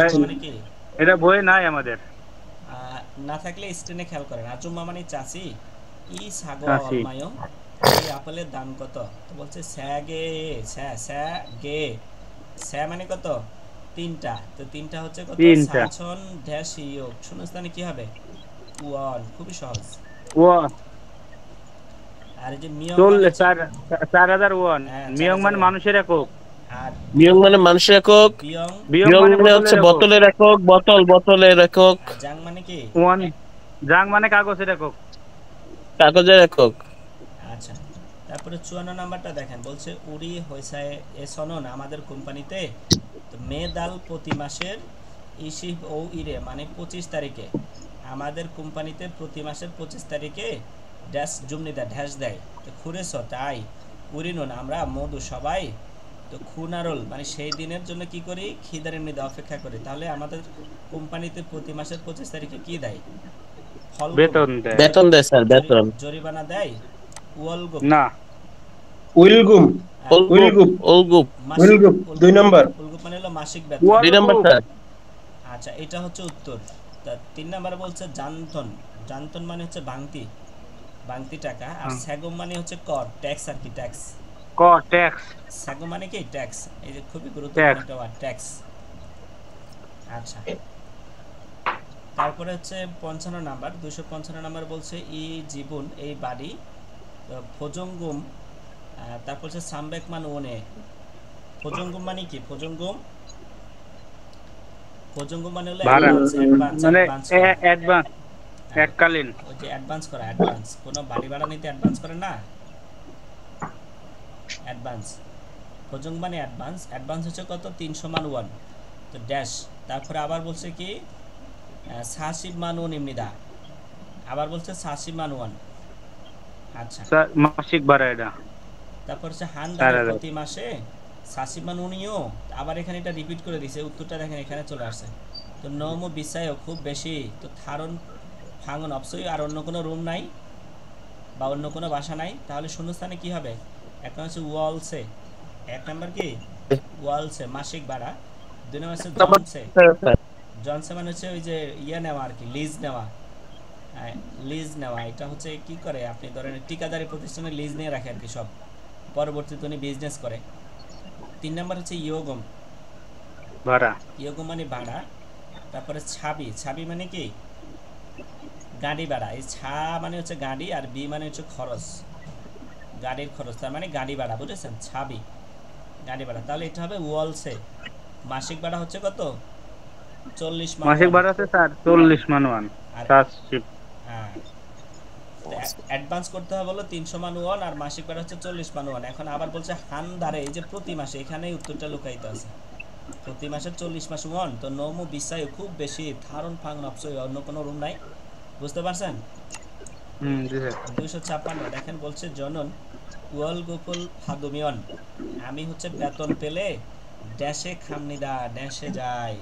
Speaker 1: আজুম্মা মানে কি?
Speaker 3: এটা বইয়ে নাই আমাদের।
Speaker 1: না থাকলে স্ক্রিনে খেয়াল করেন। আজুম্মা মানে চাচি, ই সাগর
Speaker 3: চাচি।
Speaker 1: মায়ো, এই আপেলের দাম কত? তো বলছে স্যাগে, স্যাগে, স্যা মানে কত? 3টা। তো 3টা হচ্ছে কত?
Speaker 3: 3টা।
Speaker 1: সাছন ড্যাশ ইয়োগ, শূন্যস্থানে কি হবে? ওয়ান। খুবই সহজ।
Speaker 3: ও
Speaker 1: আর এই যে মিয়ং
Speaker 3: চল
Speaker 1: মানে হচ্ছে,
Speaker 3: 4000 ওয়ান।
Speaker 1: হ্যাঁ,
Speaker 3: মিয়ং
Speaker 1: 4000
Speaker 3: মানে
Speaker 1: ওয়ান।
Speaker 3: মানুষের একক।
Speaker 1: আর
Speaker 5: বিয়ং মানে মানুষের একক।
Speaker 1: বিয়ং,
Speaker 3: বিয়ং
Speaker 5: বিয়ং
Speaker 3: মানে
Speaker 5: মানে হচ্ছে
Speaker 3: বোতলের একক।
Speaker 5: বোতলের একক, বোতলের একক।
Speaker 1: আর জাং মানে কি?
Speaker 3: ওয়ান। জাং মানে কাগজের একক।
Speaker 5: কাগজের একক।
Speaker 1: আর তারপরে 54 নাম্বারটা দেখেন, বলছে উরি হইসায় এ সনন আমাদের কোম্পানিতে, তো মে দাল প্রতি মাসের ইসিব ও ইরে মানে 25 তারিখে, আমাদের কোম্পানিতে প্রতি মাসের 25 তারিখে ড্যাশ জুমনিদা ড্যাশ দেয়, তো খুরেছ তাই উরিনুন আমরা মধু সবাই, তো খুনারল মানে সেই দিনের জন্য কি করি, খিদারের নিদা অপেক্ষা করি। তাহলে আমাদের কোম্পানিতে প্রতি মাসের 25 তারিখে কি দেয়? ফল
Speaker 3: বেতন দেয়
Speaker 5: বেতন দেয় স্যার, বেতন।
Speaker 1: জরিমানা দেয়। ওয়ালগুপ
Speaker 3: না,
Speaker 2: উইলগুম উইলগুপ
Speaker 5: ওলগুপ
Speaker 2: উইলগুপ 2 নম্বর।
Speaker 1: উলগুপ মানে হলো মাসিক বেতন।
Speaker 3: ওয়াল-
Speaker 5: 2 নাম্বার স্যার।
Speaker 1: আচ্ছা, এটা হচ্ছে উত্তর। তা 3 নাম্বার বলছে জানতন, জানতন মানে হচ্ছে ভাঙতি, ভাঙতি টাকা। আর স্যাগম মানে হচ্ছে কর, ট্যাক্স আর কি, ট্যাক্স।
Speaker 3: ক ট্যাক্স।
Speaker 1: স্যাগম মানে কি, ট্যাক্স। এই যে খুবই গুরুত্বপূর্ণ একটা ওয়ার্ড, ট্যাক্স। আচ্ছা, তারপরে হচ্ছে 55 নাম্বার, 255 নাম্বার বলছে ই জীবন এই বাড়ি ফজঙ্গুম, তারপর হচ্ছে সামবেক মান ওনে। ফজঙ্গুম মানে কি? ফজঙ্গুম, ফজঙ্গুম মানে হলো
Speaker 3: ভাড়া।
Speaker 1: অ্যাডভান্স, অ্যাডভান্স,
Speaker 3: মানে
Speaker 1: অ্যাডভান্স করা।
Speaker 3: অ্যাডভান্স, এককালীন।
Speaker 1: ওই যে অ্যাডভান্স করা, অ্যাডভান্স। কোনো বাড়ি ভাড়া নিতে অ্যাডভান্স করে না, অ্যাডভান্স। ফজং মানে অ্যাডভান্স, অ্যাডভান্স হচ্ছে কত? 300 মান 1, তো ড্যাশ। তারপরে আবার বলছে কি সাসিব মান 1 এমনিদা, আবার বলছে সাসিব মান 1। আচ্ছা,
Speaker 3: স্যার মাসিক ভাড়া এটা।
Speaker 1: তারপর হচ্ছে হান
Speaker 3: 4,000
Speaker 1: দাঁড়ে প্রতি মাসে সাসিব মান উনিও, আবার এখানে এটা রিপিট করে দিছে, উত্তরটা দেখেন এখানে চলে আসছে। তো নম বিষয়ও খুব বেশি, তো থারণ ফাঙ্গন অবশ্যই, আর অন্য কোনো রুম নাই বা অন্য কোনো বাসা নাই, তাহলে শূন্যস্থানে কি হবে? এক নম্বর হচ্ছে ওয়ালসে, এক নম্বর কি ওয়ালসে মাসিক ভাড়া। 2 নম্বর হচ্ছে জনসে, জনসে মানে হচ্ছে ওই যে ইয়ে নেওয়া আর কি, লিজ নেওয়া, লিজ নেওয়া। এটা হচ্ছে কি করে, আপনি ধরেন ঠিকাদারি প্রতিষ্ঠানে লিজ নিয়ে রাখে আর কি সব, পরবর্তীতে উনি বিজনেস করে। 3 নম্বর হচ্ছে ইয়োগম,
Speaker 3: ভাড়া।
Speaker 1: ইয়োগম মানে ভাড়া। তারপরে ছাবি, ছাবি মানে কি গাড়ি ভাড়া। এই ছা মানে হচ্ছে গাড়ি, আর বি মানে হচ্ছে খরচ, গাড়ির খরচ, তার মানে গাড়ি ভাড়া, বুঝেছেন? ছাবি গাড়ি ভাড়া। তাহলে এটা হবে ওয়ালসে, মাসিক ভাড়া হচ্ছে কত? 40 মান
Speaker 3: মাসিক
Speaker 1: 1।
Speaker 3: ভাড়া আছে স্যার 40 মান 1।
Speaker 1: আর
Speaker 3: সাসিব
Speaker 1: হ্যাঁ, অ্যাডভান্স করতে হবে বলো 300 মান 1, আর মাসিক ভাড়া হচ্ছে 40 মান 1। এখন আবার বলছে হানদারে, এই যে প্রতি মাসে, এখানেই উত্তরটা লুকায়িত আছে। প্রতি মাসে 40 মাস 1, তো নমু বিষয় খুব বেশি, থারণ ফাং নপসই, অন্য কোনো রুম নাই। বুঝতে পারছেন?
Speaker 3: জি স্যার।
Speaker 1: 256 দেখেন, বলছে জনন ওয়াল গোকুল ফাদুমিয়ন, আমি হচ্ছে বেতন পেলে ড্যাশে খামনিদা, ড্যাশে যাই।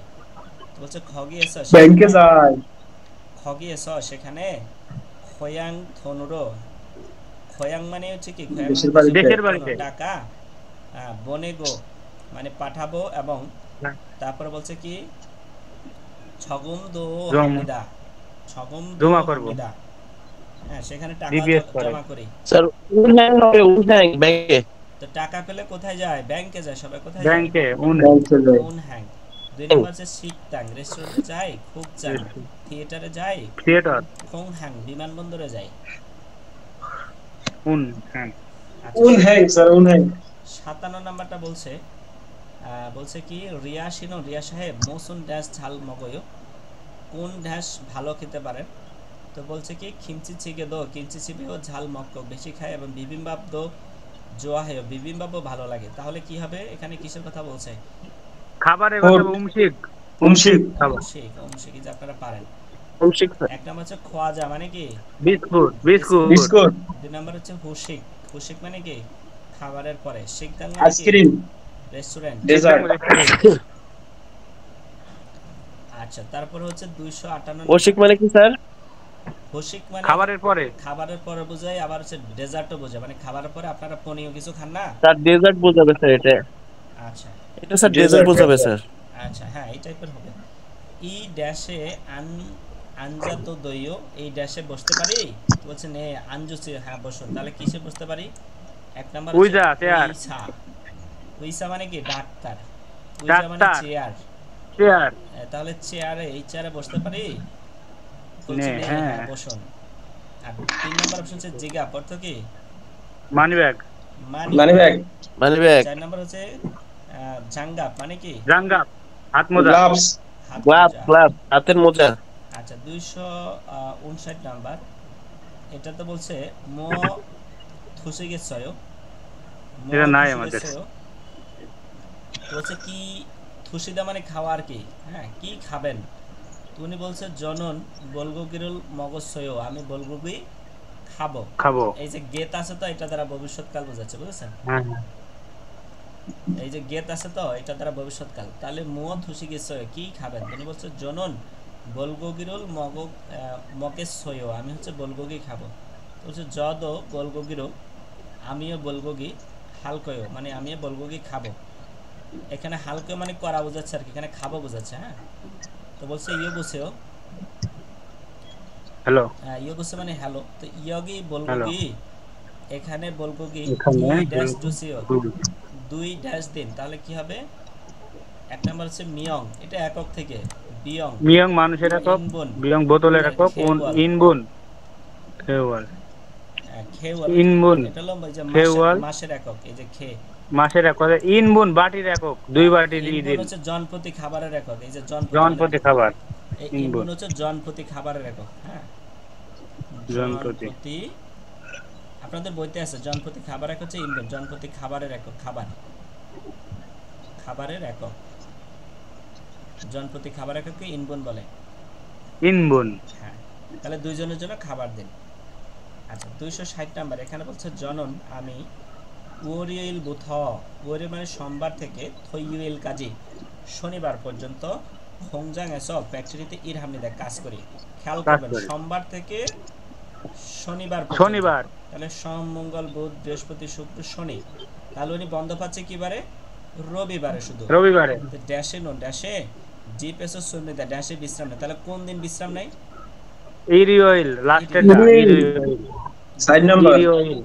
Speaker 1: তো বলছে খগিয়েছ,
Speaker 2: ব্যাংকে যায়।
Speaker 1: খগিয়েছ সেখানে খয়াং থনুরো, খয়াং মানে হচ্ছে কি, খয়াং
Speaker 2: দেশের
Speaker 1: মানে
Speaker 2: বাড়িতে।
Speaker 3: দেশের বাড়িতে।
Speaker 1: টাকা, বনেগো মানে পাঠাবো, এবং তারপরে বলছে কি ছগম দো
Speaker 3: জমা।
Speaker 1: হামনিদা, ছগম দো
Speaker 3: জমা করবো।
Speaker 1: হামনিদা, হ্যাঁ সেখানে টাকা
Speaker 3: DBS করে।
Speaker 1: জমা করি।
Speaker 5: স্যার উনহ্যাং হবে, উনহ্যাং ব্যাংকে।
Speaker 1: তো টাকা পেলে কোথায় যায়? ব্যাংকে যায়। সবাই কোথায় যায়?
Speaker 3: ব্যাংকে
Speaker 2: ব্যাংকে যায়।
Speaker 1: কোন হ্যাং। 2 নম্বর হচ্ছে শিকতাং, রেস্টুরেন্টে যায়। খুব চাং, থিয়েটারে যায়।
Speaker 3: থিয়েটার।
Speaker 1: খং হ্যাং, বিমানবন্দরে যায়।
Speaker 3: হ্যাঁ।
Speaker 1: আচ্ছা,
Speaker 2: উন হ্যাং স্যার, উন হ্যাং।
Speaker 1: 57 নাম্বারটা বলছে বলছে কি রিয়া সিনো, রিয়া সাহেব মৌসুম ড্যাশ ঝাল মগয়, কোন ড্যাশ ভালো খেতে পারেন? তো বলছে কি খিমচি চিগে দো, কিমচি চিবিও ঝাল মক্ক বেশি খায়, এবং বিবিম্বাপ দো জোয়া হেয়, বিবিম্বাপও ভালো লাগে। তাহলে কি হবে? এখানে কিসের কথা বলছে?
Speaker 3: খাবারের কথা উমশিক।
Speaker 2: উমশিক।
Speaker 3: খাবার।
Speaker 1: অংশিক, অংশিক যে আপনারা পারেন।
Speaker 5: উনশিক স্যার।
Speaker 1: এক নম্বর হচ্ছে খোয়াজা মানে কি
Speaker 3: বিস্কুট, বিস্কুট।
Speaker 2: বিস্কুট।
Speaker 1: 2 নম্বর হচ্ছে হুশিক, হুশিক মানে কি খাবারের পরে। শিকদাং মানে কি
Speaker 2: আইসক্রিম।
Speaker 1: রেস্টুরেন্ট।
Speaker 2: ডেজার্ট।
Speaker 1: আচ্ছা, তারপর হচ্ছে 258
Speaker 5: ওশিক মানে কি স্যার?
Speaker 1: হুশিক মানে
Speaker 3: খাবারের পরে।
Speaker 1: খাবারের পরে বোঝায়, আবার হচ্ছে ডেজার্টও বোঝায়, মানে খাবারের পরে আপনারা পানীয় কিছু খান না।
Speaker 5: স্যার ডেজার্ট বোঝাবে স্যার এটা।
Speaker 1: আচ্ছা,
Speaker 5: এটা স্যার ডেজার্ট
Speaker 2: ডেজার্ট
Speaker 5: বোঝাবে স্যার।
Speaker 1: আচ্ছা, হ্যাঁ এই টাইপের হবে। ই ড্যাশে আনজাত দইও, এই ড্যাশে বসতে পারি? তো বলছে নে আনজুসি, হ্যাঁ বসুন। তাহলে কিসে বসতে পারি? এক নাম্বার হচ্ছে
Speaker 3: উইজা, চেয়ার।
Speaker 1: উইসা, উইসা মানে কি ডাক্তার, উইজা মানে
Speaker 3: ডাক্তার।
Speaker 1: চেয়ার।
Speaker 3: চেয়ার।
Speaker 1: তাহলে চেয়ারে, এই চেয়ারে বসতে পারি? বলছে
Speaker 3: নে,
Speaker 1: নে,
Speaker 3: হ্যাঁ।
Speaker 1: হ্যাঁ বসুন। আর 3 নাম্বার অপশন হচ্ছে জিগাপ, অর্থ কি
Speaker 3: মানি ব্যাগ।
Speaker 2: Money bag.
Speaker 5: মানে ব্যাগ।
Speaker 1: 4 নাম্বার হচ্ছে জাঙ্গাপ মানে কি
Speaker 3: জাঙ্গা। হাত মোজা।
Speaker 2: গ্লাভস।
Speaker 1: হাত
Speaker 5: গ্লাভ,
Speaker 1: মোজা।
Speaker 5: গ্লাভ, হাতের মোজা।
Speaker 1: আচ্ছা, 259 নাম্বার, এটা তো বলছে ম থুসিগে ছয়,
Speaker 3: এটা নাই আমাদের।
Speaker 1: তো বলছে কি থুসিদা মানে খাওয়ার কি, হ্যাঁ কি খাবেন। তো উনি বলছে জনন বলগো মগজসয়, আমি বলগো কি খাবো।
Speaker 3: খাবো।
Speaker 1: এই যে গেত আছে তো এটা দ্বারা ভবিষ্যৎকাল বোঝাচ্ছে, বুঝেছেন?
Speaker 3: হ্যাঁ
Speaker 1: এই যে গেত আছে তো এটা দ্বারা ভবিষ্যৎকাল। তাহলে মুও থুসি গেছে কি খাবেন, উনি বলছে জনন বলগোগিরুল মকেশয়, আমি হচ্ছে বলগোগি খাবো। তো বলছে যদ বলগোগিরো, আমিও বলগোগি হালকয়, মানে আমিও বলগোগি খাবো। এখানে হালকয় মানে করা বোঝাচ্ছে আর কি, এখানে খাবো বোঝাচ্ছে। হ্যাঁ, তো বলছে ইয়ে বসেও
Speaker 3: হ্যালো
Speaker 1: ইয়ে বসে মানে হ্যালো। তো ইয়গি বলবো
Speaker 3: হ্যালো
Speaker 1: কি, এখানে বলবো কি
Speaker 3: এখানে
Speaker 1: ই ড্যাশ ডুসিও, দুই ড্যাশ দিন, তাহলে কি হবে? এক নাম্বার হচ্ছে মিয়ং, এটা একক থেকে, বিয়ং
Speaker 3: মিয়ং মানুষের একক,
Speaker 1: ইনবুন,
Speaker 3: বিয়ং বোতলের একক,
Speaker 1: খেওয়াল
Speaker 3: ইনবুন খেওয়াল,
Speaker 1: খেওয়াল
Speaker 3: ইনবুন
Speaker 1: এটা লম্বা, এই যে
Speaker 3: খেওয়াল
Speaker 1: মাসের একক, এই যে খে।
Speaker 3: মাসের একক, ইনবুন বাটির একক, 2 বাটি
Speaker 1: ইনবুন
Speaker 3: দিন।
Speaker 1: হচ্ছে জনপ্রতি খাবারের একক, এই যে জনপ্রতি
Speaker 3: জনপ্রতি খাবার,
Speaker 1: এই
Speaker 3: ইনবুন
Speaker 1: ইনবুন হচ্ছে জনপ্রতি খাবারের একক। হ্যাঁ,
Speaker 3: জনপ্রতি।
Speaker 1: জনপ্রতি, আপনাদের বইতে আছে জনপ্রতি খাবার একক হচ্ছে ইনবুন, জনপ্রতি খাবারের একক, খাবারের একক, জনপ্রতি খাবার এককে ইনবুন বলে।
Speaker 3: ইনবুন।
Speaker 1: হ্যাঁ, তাহলে দুইজনের জন্য খাবার দিন। আচ্ছা 260 নাম্বার, এখানে বলছে জনন আমি ওরিয়েল বুথ, ওরে মানে সোমবার থেকে থইউয়েল কাজী শনিবার পর্যন্ত হোংজাং এসব ফ্যাক্টরিতে ইরহামনিদা কাজ করি। খেয়াল করবেন সোমবার থেকে শনিবার পর্যন্ত,
Speaker 3: শনিবার,
Speaker 1: তাহলে সোম মঙ্গল বুধ বৃহস্পতি শুক্র শনি, তাহলে উনি বন্ধ পাচ্ছে কি বারে? রবিবারে শুধু,
Speaker 3: রবিবারে।
Speaker 1: ড্যাশে নো ড্যাশে জিপিএসও সুন্নিদা ড্যাশে বিশ্রাম নেই, তাহলে কোন দিন বিশ্রাম নেই?
Speaker 3: ইরিওইল লাস্টেরটা, ইরিওইল
Speaker 2: 6 নাম্বার।
Speaker 3: ইরিওইল।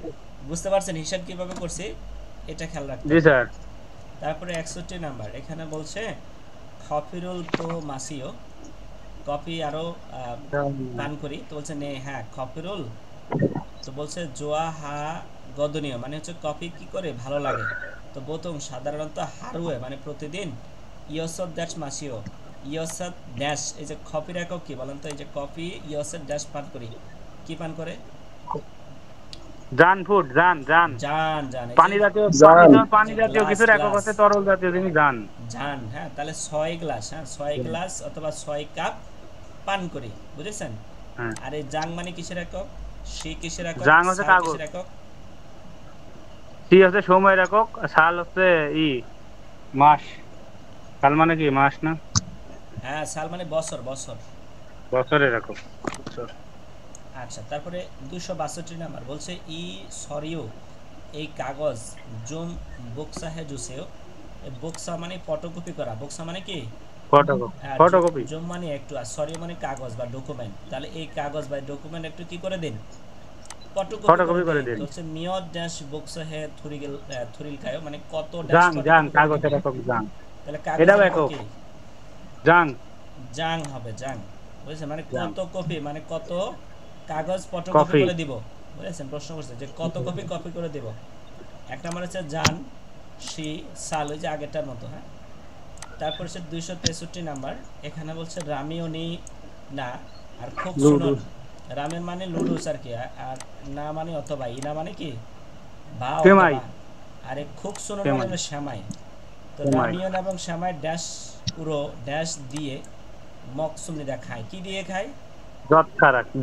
Speaker 1: বুঝতে পারছেন হিসাব কিভাবে করছি? এটা খেয়াল রাখতে
Speaker 3: জি স্যার।
Speaker 1: তারপরে 61 নাম্বার, এখানে বলছে খফিরুল তো মাসিও, কফি আরো পান করি। তো বলছে নে, হ্যাঁ খফিরুল, তো বলছে জোয়া হা গদনীয়, মানে হচ্ছে কফি কি করে ভালো লাগে। তো বোতম সাধারণত হারুয়ে মানে প্রতিদিন, ইয়সদ ড্যাশ মাসিও, ইয়সদ ড্যাশ, এই যে কফির একক কি বলেন তো? এই যে কফি ইয়সদ ড্যাশ পান করি, কি পান করে?
Speaker 3: জান ফুড, জান জান
Speaker 1: জান জান,
Speaker 3: পানি জাতীয়, পানি জাতীয় কিছুর একক আছে, তরল জাতীয় জিনিস জান
Speaker 1: জান। হ্যাঁ, তাহলে 6 গ্লাস, হ্যাঁ 6 গ্লাস অথবা 6 কাপ পান করি, বুঝেছেন?
Speaker 3: হ্যাঁ।
Speaker 1: আর এই জাং মানে কিসের একক? সি কিসের একক?
Speaker 3: জাং হচ্ছে কাগজ,
Speaker 1: কিসের একক?
Speaker 3: সি হচ্ছে সময়ের একক, সাল হচ্ছে মাস। সাল মানে কি মাস না?
Speaker 1: হ্যাঁ, সাল মানে বছর,
Speaker 3: বছরের একক।
Speaker 1: আচ্ছা, তারপরে 262 নাম্বার বলছে ই সরিও, এই কাগজ জুম বক্সা হে জুসেও, বক্সা মানে ফটোকপি করা, বক্সা মানে কি
Speaker 3: ফটোকপি,
Speaker 1: জুম মানে একটু, আর সরিও মানে কাগজ বা ডকুমেন্ট, তাহলে এই কাগজ বা ডকুমেন্ট একটু কি করে দিন? ফটোকপি করে দিন। হচ্ছে মিয়র ড্যাশ বক্সা হে থুরিল কায়ো, মানে কত ড্যাশ
Speaker 3: জাং কাগজের একক জাং,
Speaker 1: তাহলে
Speaker 3: এটাও
Speaker 1: কাগজের
Speaker 3: একক
Speaker 1: কি?
Speaker 3: জাং
Speaker 1: হবে জাং, বুঝেছেন? মানে কত কপি, মানে কত কাগজ ফটোকপি করে দিব, বুঝেছেন? প্রশ্ন করছে যে কত কপি করে দিব। এক নাম্বার হচ্ছে জান, সি, সাল, ওই যে আগেরটার মতো। হ্যাঁ, তারপর হচ্ছে 263 নাম্বার, এখানে বলছে রামিওনি না, আর খুব শুনুন, রামেন মানে লুডুস আর কি, আর না মানে অথবা, ইনা মানে কি বা অথবা, আরে খুব শুনুন মানে হলো শ্যামাই। তো রামিয়ন এবং শ্যামাই ড্যাশ পুরো ড্যাশ দিয়ে মকসুমনি দা খায়, কি দিয়ে খায়?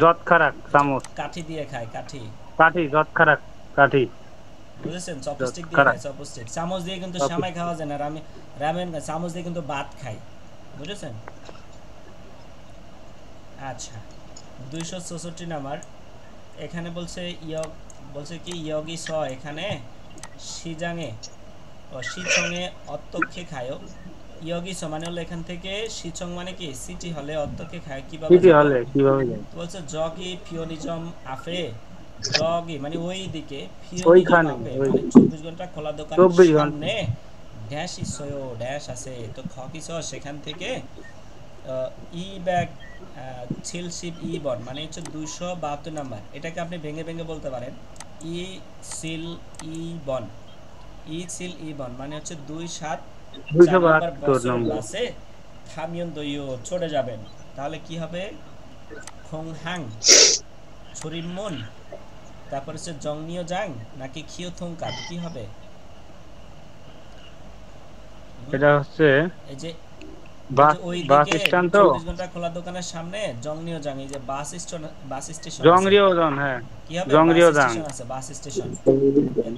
Speaker 3: যত খারাক চামচ,
Speaker 1: কাঠি দিয়ে খায়, কাঠি,
Speaker 3: যত খারাক কাঠি,
Speaker 1: বুঝেছেন? চপস্টিক দিয়ে খায়, চপস্টিক। চামচ দিয়ে কিন্তু শ্যামাই খাওয়া যায় না, রামেন চামচ দিয়ে কিন্তু ভাত খায়, বুঝেছেন? আচ্ছা 264 নাম্বার, এখানে বলছে বলছে কি ইয়গি স, এখানে সিজাঙে ও সিচংয়ে অত্যক্ষে খায়ও, ইয়গি স মানে হলো এখান থেকে সিচং মানে কি সিটি হলে অত্যক্ষে খায়, কিভাবে যায়? বলছে জগি ফিওনিজম আফে, জগি মানে ওই দিকে, ফিওনিজম আফে মানে 24 ঘন্টা খোলা দোকান, সামনে ড্যাশ ইসয়ো ড্যাশ আছে, তো খকিস সেখান থেকে ই ব্যাগ ছিলশিপ ই বন মানে হচ্ছে 272 নাম্বার, এটাকে আপনি ভেঙে ভেঙে বলতে পারেন ই সিল ই বন, ই সিল ই বন মানে হচ্ছে 272 নম্বর বাসে থামিয়ন দইও চড়ে যাবেন, তাহলে কি হবে? খংহাং ছুরিমন, তারপর হচ্ছে জংনিও জাং নাকি খিও থংকাত, কি হবে?
Speaker 3: এটা হচ্ছে
Speaker 1: এই যে
Speaker 3: বাস
Speaker 1: ওই
Speaker 3: বাস
Speaker 1: দিকে
Speaker 3: স্ট্যান্ড তো
Speaker 1: 24 ঘন্টা খোলা দোকানের সামনে জংনিও জাং, এই যে বাস স্টেশন আছে।
Speaker 3: জংরিও জন, হ্যাঁ
Speaker 1: কি হবে? বাস
Speaker 3: জংরিও জাং।
Speaker 1: স্টেশন আছে, বাস স্টেশন।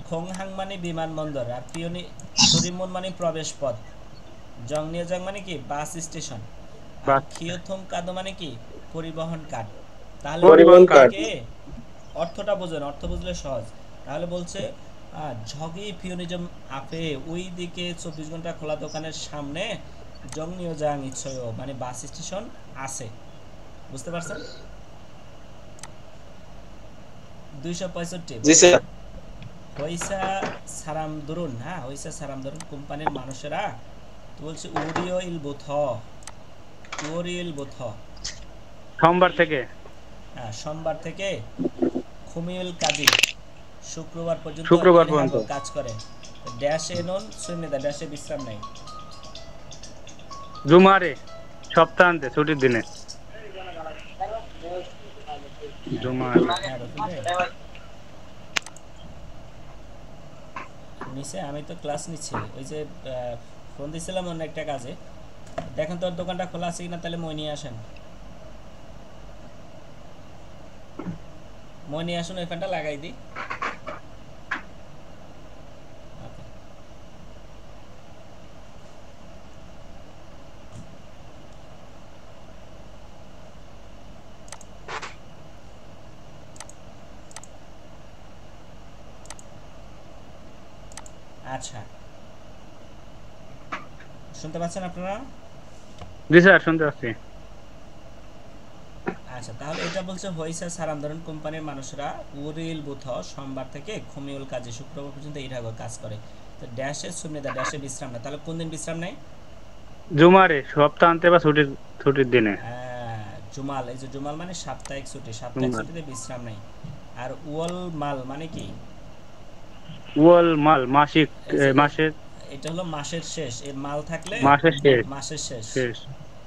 Speaker 1: খোংহাং মানে বিমানবন্দর, আর পিওনি সুরিমুন মানে প্রবেশ পথ, জংনিওজাং মানে কি বাস স্টেশন, আর
Speaker 3: বাস
Speaker 1: খিওথং কাদো মানে কি পরিবহন কার্ড। তাহলে
Speaker 2: পরিবহন
Speaker 1: ওই
Speaker 2: কার্ড।
Speaker 1: দিকে অর্থটা বোঝেন, অর্থ বুঝলে সহজ। তাহলে বলছে ঝগি পিওনিজম আপে ওই দিকে 24 ঘন্টা খোলা দোকানের সামনে জংনিওজাং ইচ্ছয় মানে বাস স্টেশন আছে। বুঝতে পারছেন? 265
Speaker 5: জি স্যার।
Speaker 1: হইসা সারাম দরুন, হ্যাঁ হইসা সারাম দরুন কোম্পানির মানুষেরা তো বলছে উরিয়েল বুথ
Speaker 3: সোমবার থেকে
Speaker 1: হ্যাঁ সোমবার থেকে খুমিউল কাজী শুক্রবার পর্যন্ত
Speaker 3: শুক্রবার
Speaker 1: ইরহাগো
Speaker 3: পর্যন্ত।
Speaker 1: কাজ করে। ড্যাশে নন শূন্যতা, ড্যাশে বিশ্রাম নেই।
Speaker 3: জুমারে সপ্তাহান্তে ছুটির দিনে জুমারে।
Speaker 1: হ্যাঁ রফিক ভাই, নিচে আমি তো ক্লাস নিচ্ছি, ওই যে ফোন দিছিলাম অন্য একটা কাজে। দেখেন তোর দোকানটা খোলা আছে কিনা, তাহলে মই নিয়ে আসেন, মই নিয়ে আসুন, ওই ফ্যানটা লাগাই দিই। Okay. আচ্ছা, শুনতে পাচ্ছেন আপনারা?
Speaker 3: জি স্যার শুনতে পাচ্ছি।
Speaker 1: আচ্ছা, তাহলে এটা বলছে হইসা সারাম ধরুন কোম্পানির মানুষরা উরিল বুথ সোমবার থেকে খুমিউল কাজে শুক্রবার পর্যন্ত ইরহাগো কাজ করে। তো ড্যাশে সুন্নিদা, ড্যাশে বিশ্রাম নেয়। তাহলে কোন দিন বিশ্রাম নেয়?
Speaker 3: জুমারে সপ্তাহান্তে বা ছুটির দিনে।
Speaker 1: জুমাল, এই যে জুমাল মানে সাপ্তাহিক ছুটি, সাপ্তাহিক ছুটিতে বিশ্রাম নেয়। আর ওয়াল মাল মানে কি?
Speaker 3: ওয়াল মাল মাসিক,
Speaker 1: এই যে
Speaker 3: মাসের,
Speaker 1: এটা হলো মাসের শেষ, এই মাল থাকলে
Speaker 3: মাসের শেষ।
Speaker 1: মাসের শেষ।
Speaker 3: শেষ।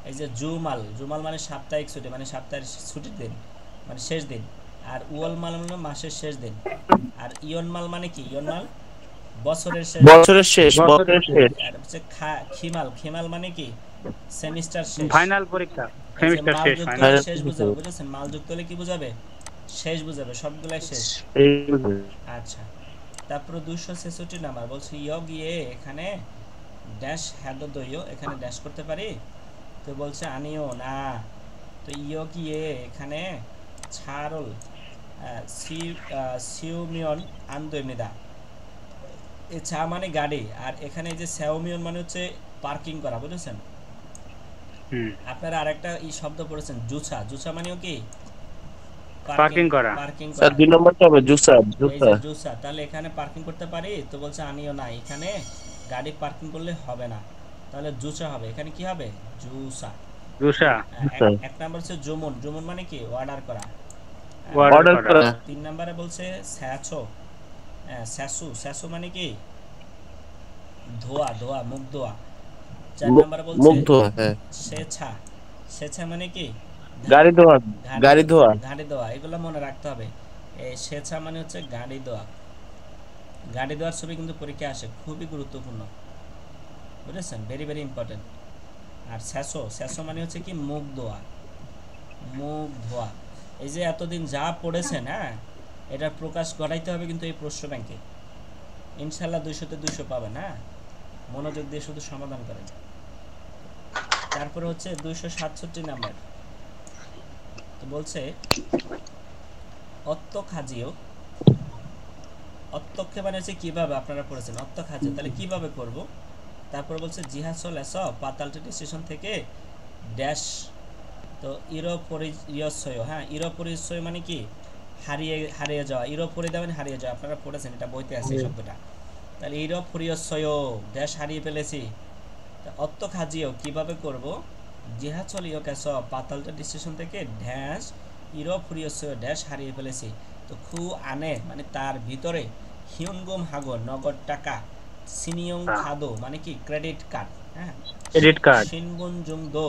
Speaker 1: এই যে জুমাল, জুমাল মানে সাপ্তাহিক ছুটি, মানে সপ্তাহের ছুটির দিন, মানে শেষ দিন। আর ওয়াল মাল মানে মাসের শেষ দিন। আর ইয়ন মাল মানে কি? ইয়ন মাল বছরের শেষ।
Speaker 5: বছরের শেষ, বছরের শেষ।
Speaker 1: আর হচ্ছে খিমাল, খিমাল মানে কি? সেমিস্টার শেষ।
Speaker 3: ফাইনাল পরীক্ষা,
Speaker 1: এই যে
Speaker 3: সেমিস্টার
Speaker 1: মাল
Speaker 3: শেষ,
Speaker 1: যুক্ত
Speaker 3: ফাইনাল।
Speaker 1: হলে শেষ বুঝাবে, বুঝেছেন? মাল যুক্ত হলে কি বুঝাবে? শেষ বুঝাবে, সবগুলাই শেষ।
Speaker 5: এই
Speaker 1: আচ্ছা, তারপর 266 নাম্বার বলছে ইয় গিয়ে এখানে ড্যাশ হ্যাড দইও, এখানে ড্যাশ করতে পারি? তো বলছে আনিও না। তো ইয় গিয়ে এখানে ছাড়ল সিউমিয়ন আন্দোমিদা, এই ছা মানে গাড়ি, আর এখানে যে স্যাওমিয়ন মানে হচ্ছে পার্কিং করা, বুঝেছেন? আপনারা আরেকটা এই শব্দ পড়েছেন জুছা, জুছা মানেও কি?
Speaker 3: পার্কিং করা।
Speaker 1: পার্কিং
Speaker 5: স্যার
Speaker 1: করা।
Speaker 5: 2 নম্বরটা হবে জুসা,
Speaker 1: এই
Speaker 5: জুসা।
Speaker 1: যে জুসা, তাহলে এখানে পার্কিং করতে পারি? তো বলছে আনিও না, এখানে গাড়ি পার্কিং করলে হবে না, তাহলে জুসা হবে। এখানে কি হবে? জুসা।
Speaker 3: জুসা।
Speaker 1: এক নাম্বার হচ্ছে জুমুন, জুমুন মানে কি? অর্ডার করা।
Speaker 5: অর্ডার করা।
Speaker 1: 3 নম্বরে বলছে স্যাছো, স্যাসু, স্যাসু মানে কি? ধোয়া, ধোয়া, মুখ ধোয়া। 4 নম্বরে বলছে
Speaker 5: মুখ ধোয়া, হ্যাঁ।
Speaker 1: সেছা, সেছা মানে কি?
Speaker 5: গাড়ি ধোয়া, গাড়ি ধোয়া।
Speaker 1: গাড়ি ধোয়া, এগুলো মনে রাখতে হবে। এই সেছা মানে হচ্ছে গাড়ি ধোয়া। গাড়ি ধোয়ার ছবি কিন্তু পরীক্ষায় আসে, খুবই গুরুত্বপূর্ণ, বুঝেছেন? Very very important. আর স্যাসো, স্যাসো মানে হচ্ছে কি? মুখ ধোয়া, মুখ ধোয়া। এই যে এতদিন যা পড়েছেন, হ্যাঁ, এটার প্রকাশ ঘটাইতে হবে কিন্তু এই প্রশ্ন ব্যাংকে। ইনশাল্লাহ 200-তে 200 পাবেন। হ্যাঁ, মনোযোগ দিয়ে শুধু সমাধান করেন। তারপরে হচ্ছে 267 নাম্বার, তো বলছে অত্ত খাজিও, অত্যক্ষে মানে হচ্ছে কিভাবে, আপনারা পড়েছেন অত্ত খাজিও, তাহলে কিভাবে করব? তারপর বলছে জিহাসল এস পাতালটি স্টেশন থেকে ড্যাশ, তো ইরোপরিয়সয়, হ্যাঁ ইরোপরিয়সয় মানে কি? হারিয়ে যাওয়া, ইরোপরিদা মানে হারিয়ে যাওয়া, আপনারা পড়েছেন, এটা বইতে আছে এই শব্দটা। তাহলে ইরোপরিয়সয় ড্যাশ হারিয়ে ফেলেছি। অত্ত খাজিও কিভাবে করব? জিহাসল ইয় কেস পাতালটি স্টেশন থেকে ড্যাশ ইরোপরিয়সয় ড্যাশ হারিয়ে ফেলেছি। তো খু আনে মানে তার ভিতরে, হিউনগুম হাগো নগদ টাকা, সিনিয়ং খাদো মানে কি? ক্রেডিট কার্ড, হ্যাঁ,
Speaker 3: ক্রেডিট কার্ড।
Speaker 1: শিনগুন জুং দো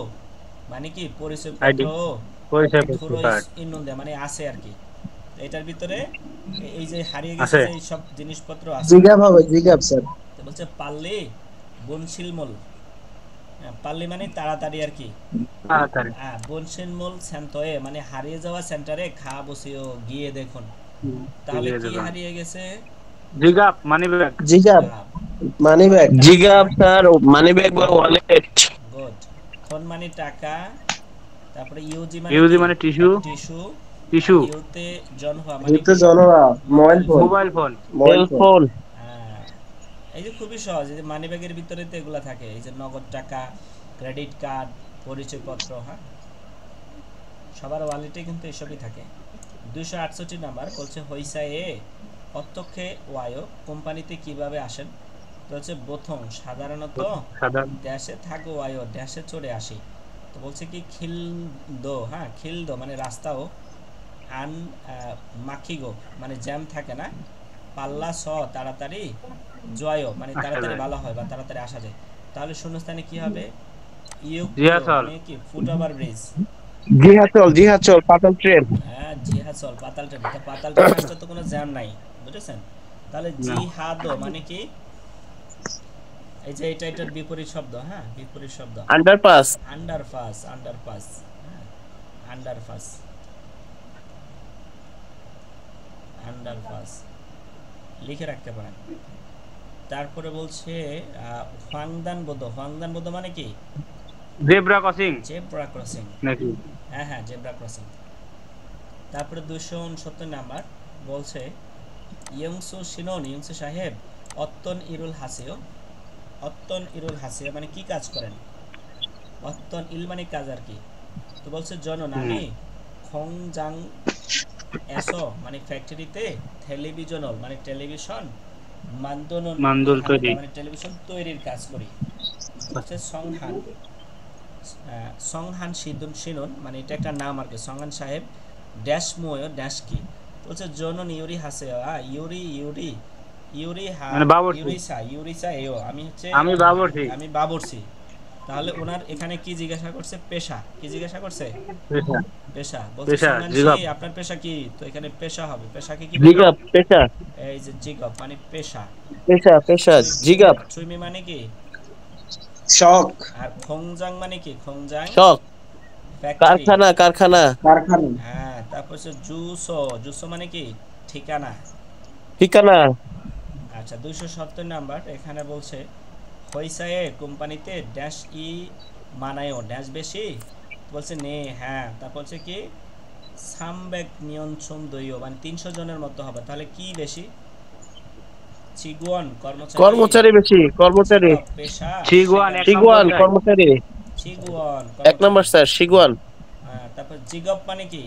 Speaker 1: মানে কি? পরিচয়
Speaker 3: আইডি,
Speaker 1: পত্র,
Speaker 3: পরিচয়পত্র
Speaker 1: থুরোইস
Speaker 3: কার্ড
Speaker 1: ইনুন্দে মানে আছে আর কি। এটার ভিতরে এই যে হারিয়ে গেছে
Speaker 3: আছে।
Speaker 1: যে সব জিনিসপত্র আছে।
Speaker 4: জিগাব হবে, জিগাব স্যার।
Speaker 1: তো বলছে পাল্লি বনশিলমল, পাল্লি মানে তাড়াতাড়ি আর কি।
Speaker 3: তাড়াতাড়ি।
Speaker 1: বনশিনমূল সেন্তয়ে মানে হারিয়ে যাওয়া সেন্টারে খা বসিও গিয়ে দেখুন। তাহলে
Speaker 3: গিয়ে
Speaker 1: কি
Speaker 3: দেখুন।
Speaker 1: হারিয়ে গেছে?
Speaker 3: জিগাপ মানি ব্যাগ।
Speaker 2: জিগাব
Speaker 1: আহ,
Speaker 2: মানি ব্যাগ
Speaker 5: জিগাপ স্যার মানি ব্যাগ বা ওয়ালেট
Speaker 1: গুড। খন মানে টাকা, তারপরে ইউজি মানে
Speaker 3: ইউজি
Speaker 1: কি?
Speaker 3: মানে টিস্যু।
Speaker 1: টিস্যু।
Speaker 3: টিস্যু।
Speaker 1: ইউতে জনহওয়া মানে
Speaker 2: ইউতে
Speaker 1: কি?
Speaker 2: জনরা mobile
Speaker 1: mobile
Speaker 2: phone
Speaker 1: phone.
Speaker 3: Mobile phone.
Speaker 2: Mobile
Speaker 5: cell
Speaker 2: phone
Speaker 5: phone
Speaker 1: হ্যাঁ, এই যে খুবই সহজ, এই যে মানি ব্যাগের ভিতরে তো এগুলা থাকে, এই যে নগদ টাকা, ক্রেডিট কার্ড, পরিচয়পত্র। হ্যাঁ, সবার ওয়ালেটে কিন্তু এসবই থাকে। 268 নাম্বার বলছে হইসা এ অত্যক্ষে ওয়ায়ো কোম্পানিতে কিভাবে আসেন? তো হচ্ছে প্রথম সাধারণত
Speaker 3: সাধারণ।
Speaker 1: দেশে থাকো ওয়ায়ো দেশে চড়ে আসি। তো বলছে কি খিলদো, হ্যাঁ খিলদো মানে রাস্তাও, আন মাখিগো মানে জ্যাম থাকে না, পাল্লা স তাড়াতাড়ি, জয়ও মানে
Speaker 3: আসা
Speaker 1: তাড়াতাড়ি
Speaker 3: যায়।
Speaker 1: ভালো হয় বা তাড়াতাড়ি আসা যায়। তাহলে শূন্যস্থানে কি হবে? ইউকিও
Speaker 3: জিয়াসল।
Speaker 1: মানে কি ফুট ওভার ব্রিজ।
Speaker 5: জিহাচল পাতাল ট্রেন
Speaker 1: হ্যাঁ জিহাসল পাতাল ট্রেন। তো পাতাল ট্রেন আসলে তো কোনো জ্যাম নাই, বুঝেছেন? তাহলে
Speaker 3: না।
Speaker 1: জিহাদো মানে কি? এই যে এটার বিপরীত শব্দ, হ্যাঁ বিপরীত শব্দ।
Speaker 5: আন্ডারপাস
Speaker 1: আন্ডারপাস, আন্ডারপাস, হ্যাঁ আন্ডারপাস, আন্ডারপাস লিখে রাখতে পারেন। তারপরে বলছে হোয়াংদান বোধ। হোয়াংদান বোধ মানে কি?
Speaker 3: Zebra crossing
Speaker 1: zebra crossing.
Speaker 3: নাকি?
Speaker 1: হ্যাঁ হ্যাঁ জেব্রা ক্রসিং। তারপরে 269 নাম্বার বলছে ইয়ংসু শিনোন, ইয়ংসু সাহেব অত্তন ইরুল হাসিও। অত্তন ইরুল হাসিও মানে কি কাজ করেন? অত্তন ইল মানে কাজ আর কি। তো বলছে জনন আমি খংজাং এসো মানে ফ্যাক্টরিতে টেলিভিশনল মানে টেলিভিশন, মান্দনন
Speaker 3: মান্দুল তৈরি।
Speaker 1: মানে টেলিভিশন তৈরির কাজ করি। হচ্ছে সংহান, সংহান সিদুন সিনুন মানে এটা একটা নাম আর কি। সংহান সাহেব ড্যাশ মোয় ড্যাশ কি? বলছে জনন ইউরি হাসে ইউরি ইউরি ইউরি হা
Speaker 3: মানে বাবুর্চি।
Speaker 1: ইউরিসা ইউরিসা এও আমি হচ্ছে
Speaker 3: আমি বাবুর্চি।
Speaker 1: আমি বাবুর্চি। তাহলে ওনার এখানে কি জিজ্ঞাসা করছে? পেশা। কি জিজ্ঞাসা করছে?
Speaker 3: পেশা।
Speaker 1: পেশা। বলছে
Speaker 3: পেশা,
Speaker 1: সংহানসি
Speaker 3: জিগাপ।
Speaker 1: আপনার পেশা কি? তো এখানে পেশা হবে। পেশাকে কি বলবো?
Speaker 5: জিগাপ পেশা
Speaker 1: এই যে জিগপ মানে পেশা।
Speaker 5: পেশা পেশা জিগাপ
Speaker 1: চুইমি মানে কি?
Speaker 2: শখ
Speaker 1: আর খংজাং মানে কি? খংজাং
Speaker 5: শক
Speaker 1: ফ্যাক্টরি।
Speaker 5: কারখানা
Speaker 2: কারখানা
Speaker 1: হ্যাঁ, তারপর হচ্ছে জুসো। জুসো মানে কি? ঠিকানা।
Speaker 5: ঠিকানা
Speaker 1: আচ্ছা 270 নাম্বার এখানে বলছে হইসায়ে কোম্পানিতে ড্যাশ ই মানায়ও ড্যাশ বেশি। বলছে নে হ্যাঁ। তারপর হচ্ছে কি সামবেক নিয়ন্ত্রণ দইও মানে 300 জনের মতো হবে। তাহলে কি বেশি? চিগুয়ান
Speaker 5: কর্মচারী বেশি কর্মচারী
Speaker 1: চিগপ পেশা,
Speaker 3: চিগুয়ান এক
Speaker 5: শিগুয়ান
Speaker 3: নম্বর
Speaker 5: কর্মচারী
Speaker 1: চিগুয়ান
Speaker 5: 1 নম্বর স্যার শিগুয়ান
Speaker 1: হ্যাঁ, তারপর জিগপ মানে কি?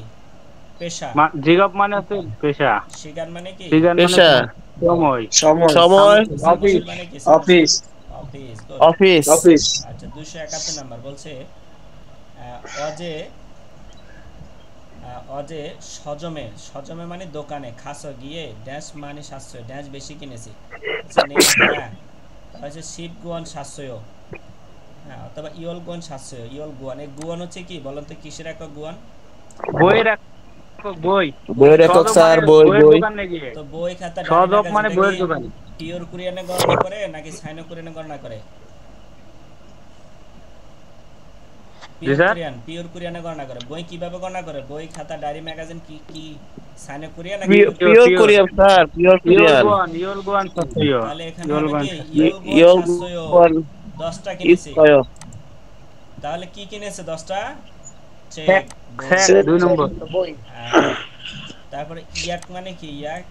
Speaker 1: পেশা।
Speaker 3: জিগাপ মানে হচ্ছে পেশা।
Speaker 1: শিগান মানে কি?
Speaker 3: সিগান মানে
Speaker 5: পেশা
Speaker 3: সময়।
Speaker 2: সময়
Speaker 5: সময়
Speaker 1: সৃজনশীল মানে কি?
Speaker 2: Office
Speaker 1: office. Good.
Speaker 5: Office
Speaker 2: office
Speaker 1: আচ্ছা 271 নাম্বার বলছে অজে অজে সজমে। সজমে মানে দোকানে খাস গিয়ে ড্যাশ মানে সাশ্রয় ড্যাশ বেশি কিনেছি। আচ্ছা হ্যাঁ। তারপর হচ্ছে শিব গুয়ান সাশ্রয়, হ্যাঁ অথবা ইয়ল গুয়ান সাশ্রয়। ইয়ল গুয়ান, এই গুয়ান হচ্ছে কি বলেন তো? কিসের একক গুয়ান?
Speaker 3: বইয়ের একক বই।
Speaker 5: বইয়ের একক
Speaker 3: সদক
Speaker 5: স্যার
Speaker 3: মানে
Speaker 5: বই
Speaker 3: বইয়ের
Speaker 5: বই
Speaker 3: দোকান নাকি?
Speaker 1: তো বই খাতা
Speaker 3: সদক মানে বইয়ের দোকান।
Speaker 1: পিওর কোরিয়ানে গণনা করে নাকি সাইনো কোরিয়ানে গণনা করে?
Speaker 3: জি স্যার।
Speaker 1: পিওর কোরিয়ানে গণনা করে। বই কিভাবে গণনা করে? বই খাতা ডায়েরি ম্যাগাজিন কি কি সাইনো কোরিয়া নাকি?
Speaker 5: Pure Korean sir pure Korean
Speaker 3: you'll গুয়ান সত্যই।
Speaker 1: তাহলে এখানে
Speaker 3: ইয়ল
Speaker 1: হবে
Speaker 3: গুয়ান
Speaker 1: কি ইয়ল
Speaker 5: ইয়ল
Speaker 1: গুয়ান 700
Speaker 5: গুয়ান
Speaker 1: 10টা কিনেছি।
Speaker 5: ইসয়
Speaker 1: তাহলে কি কিনেছে 10টা? চেক।
Speaker 3: চেক। চেক 2 নম্বর।
Speaker 1: তারপরে ইয়াক মানে কি? ইয়াক।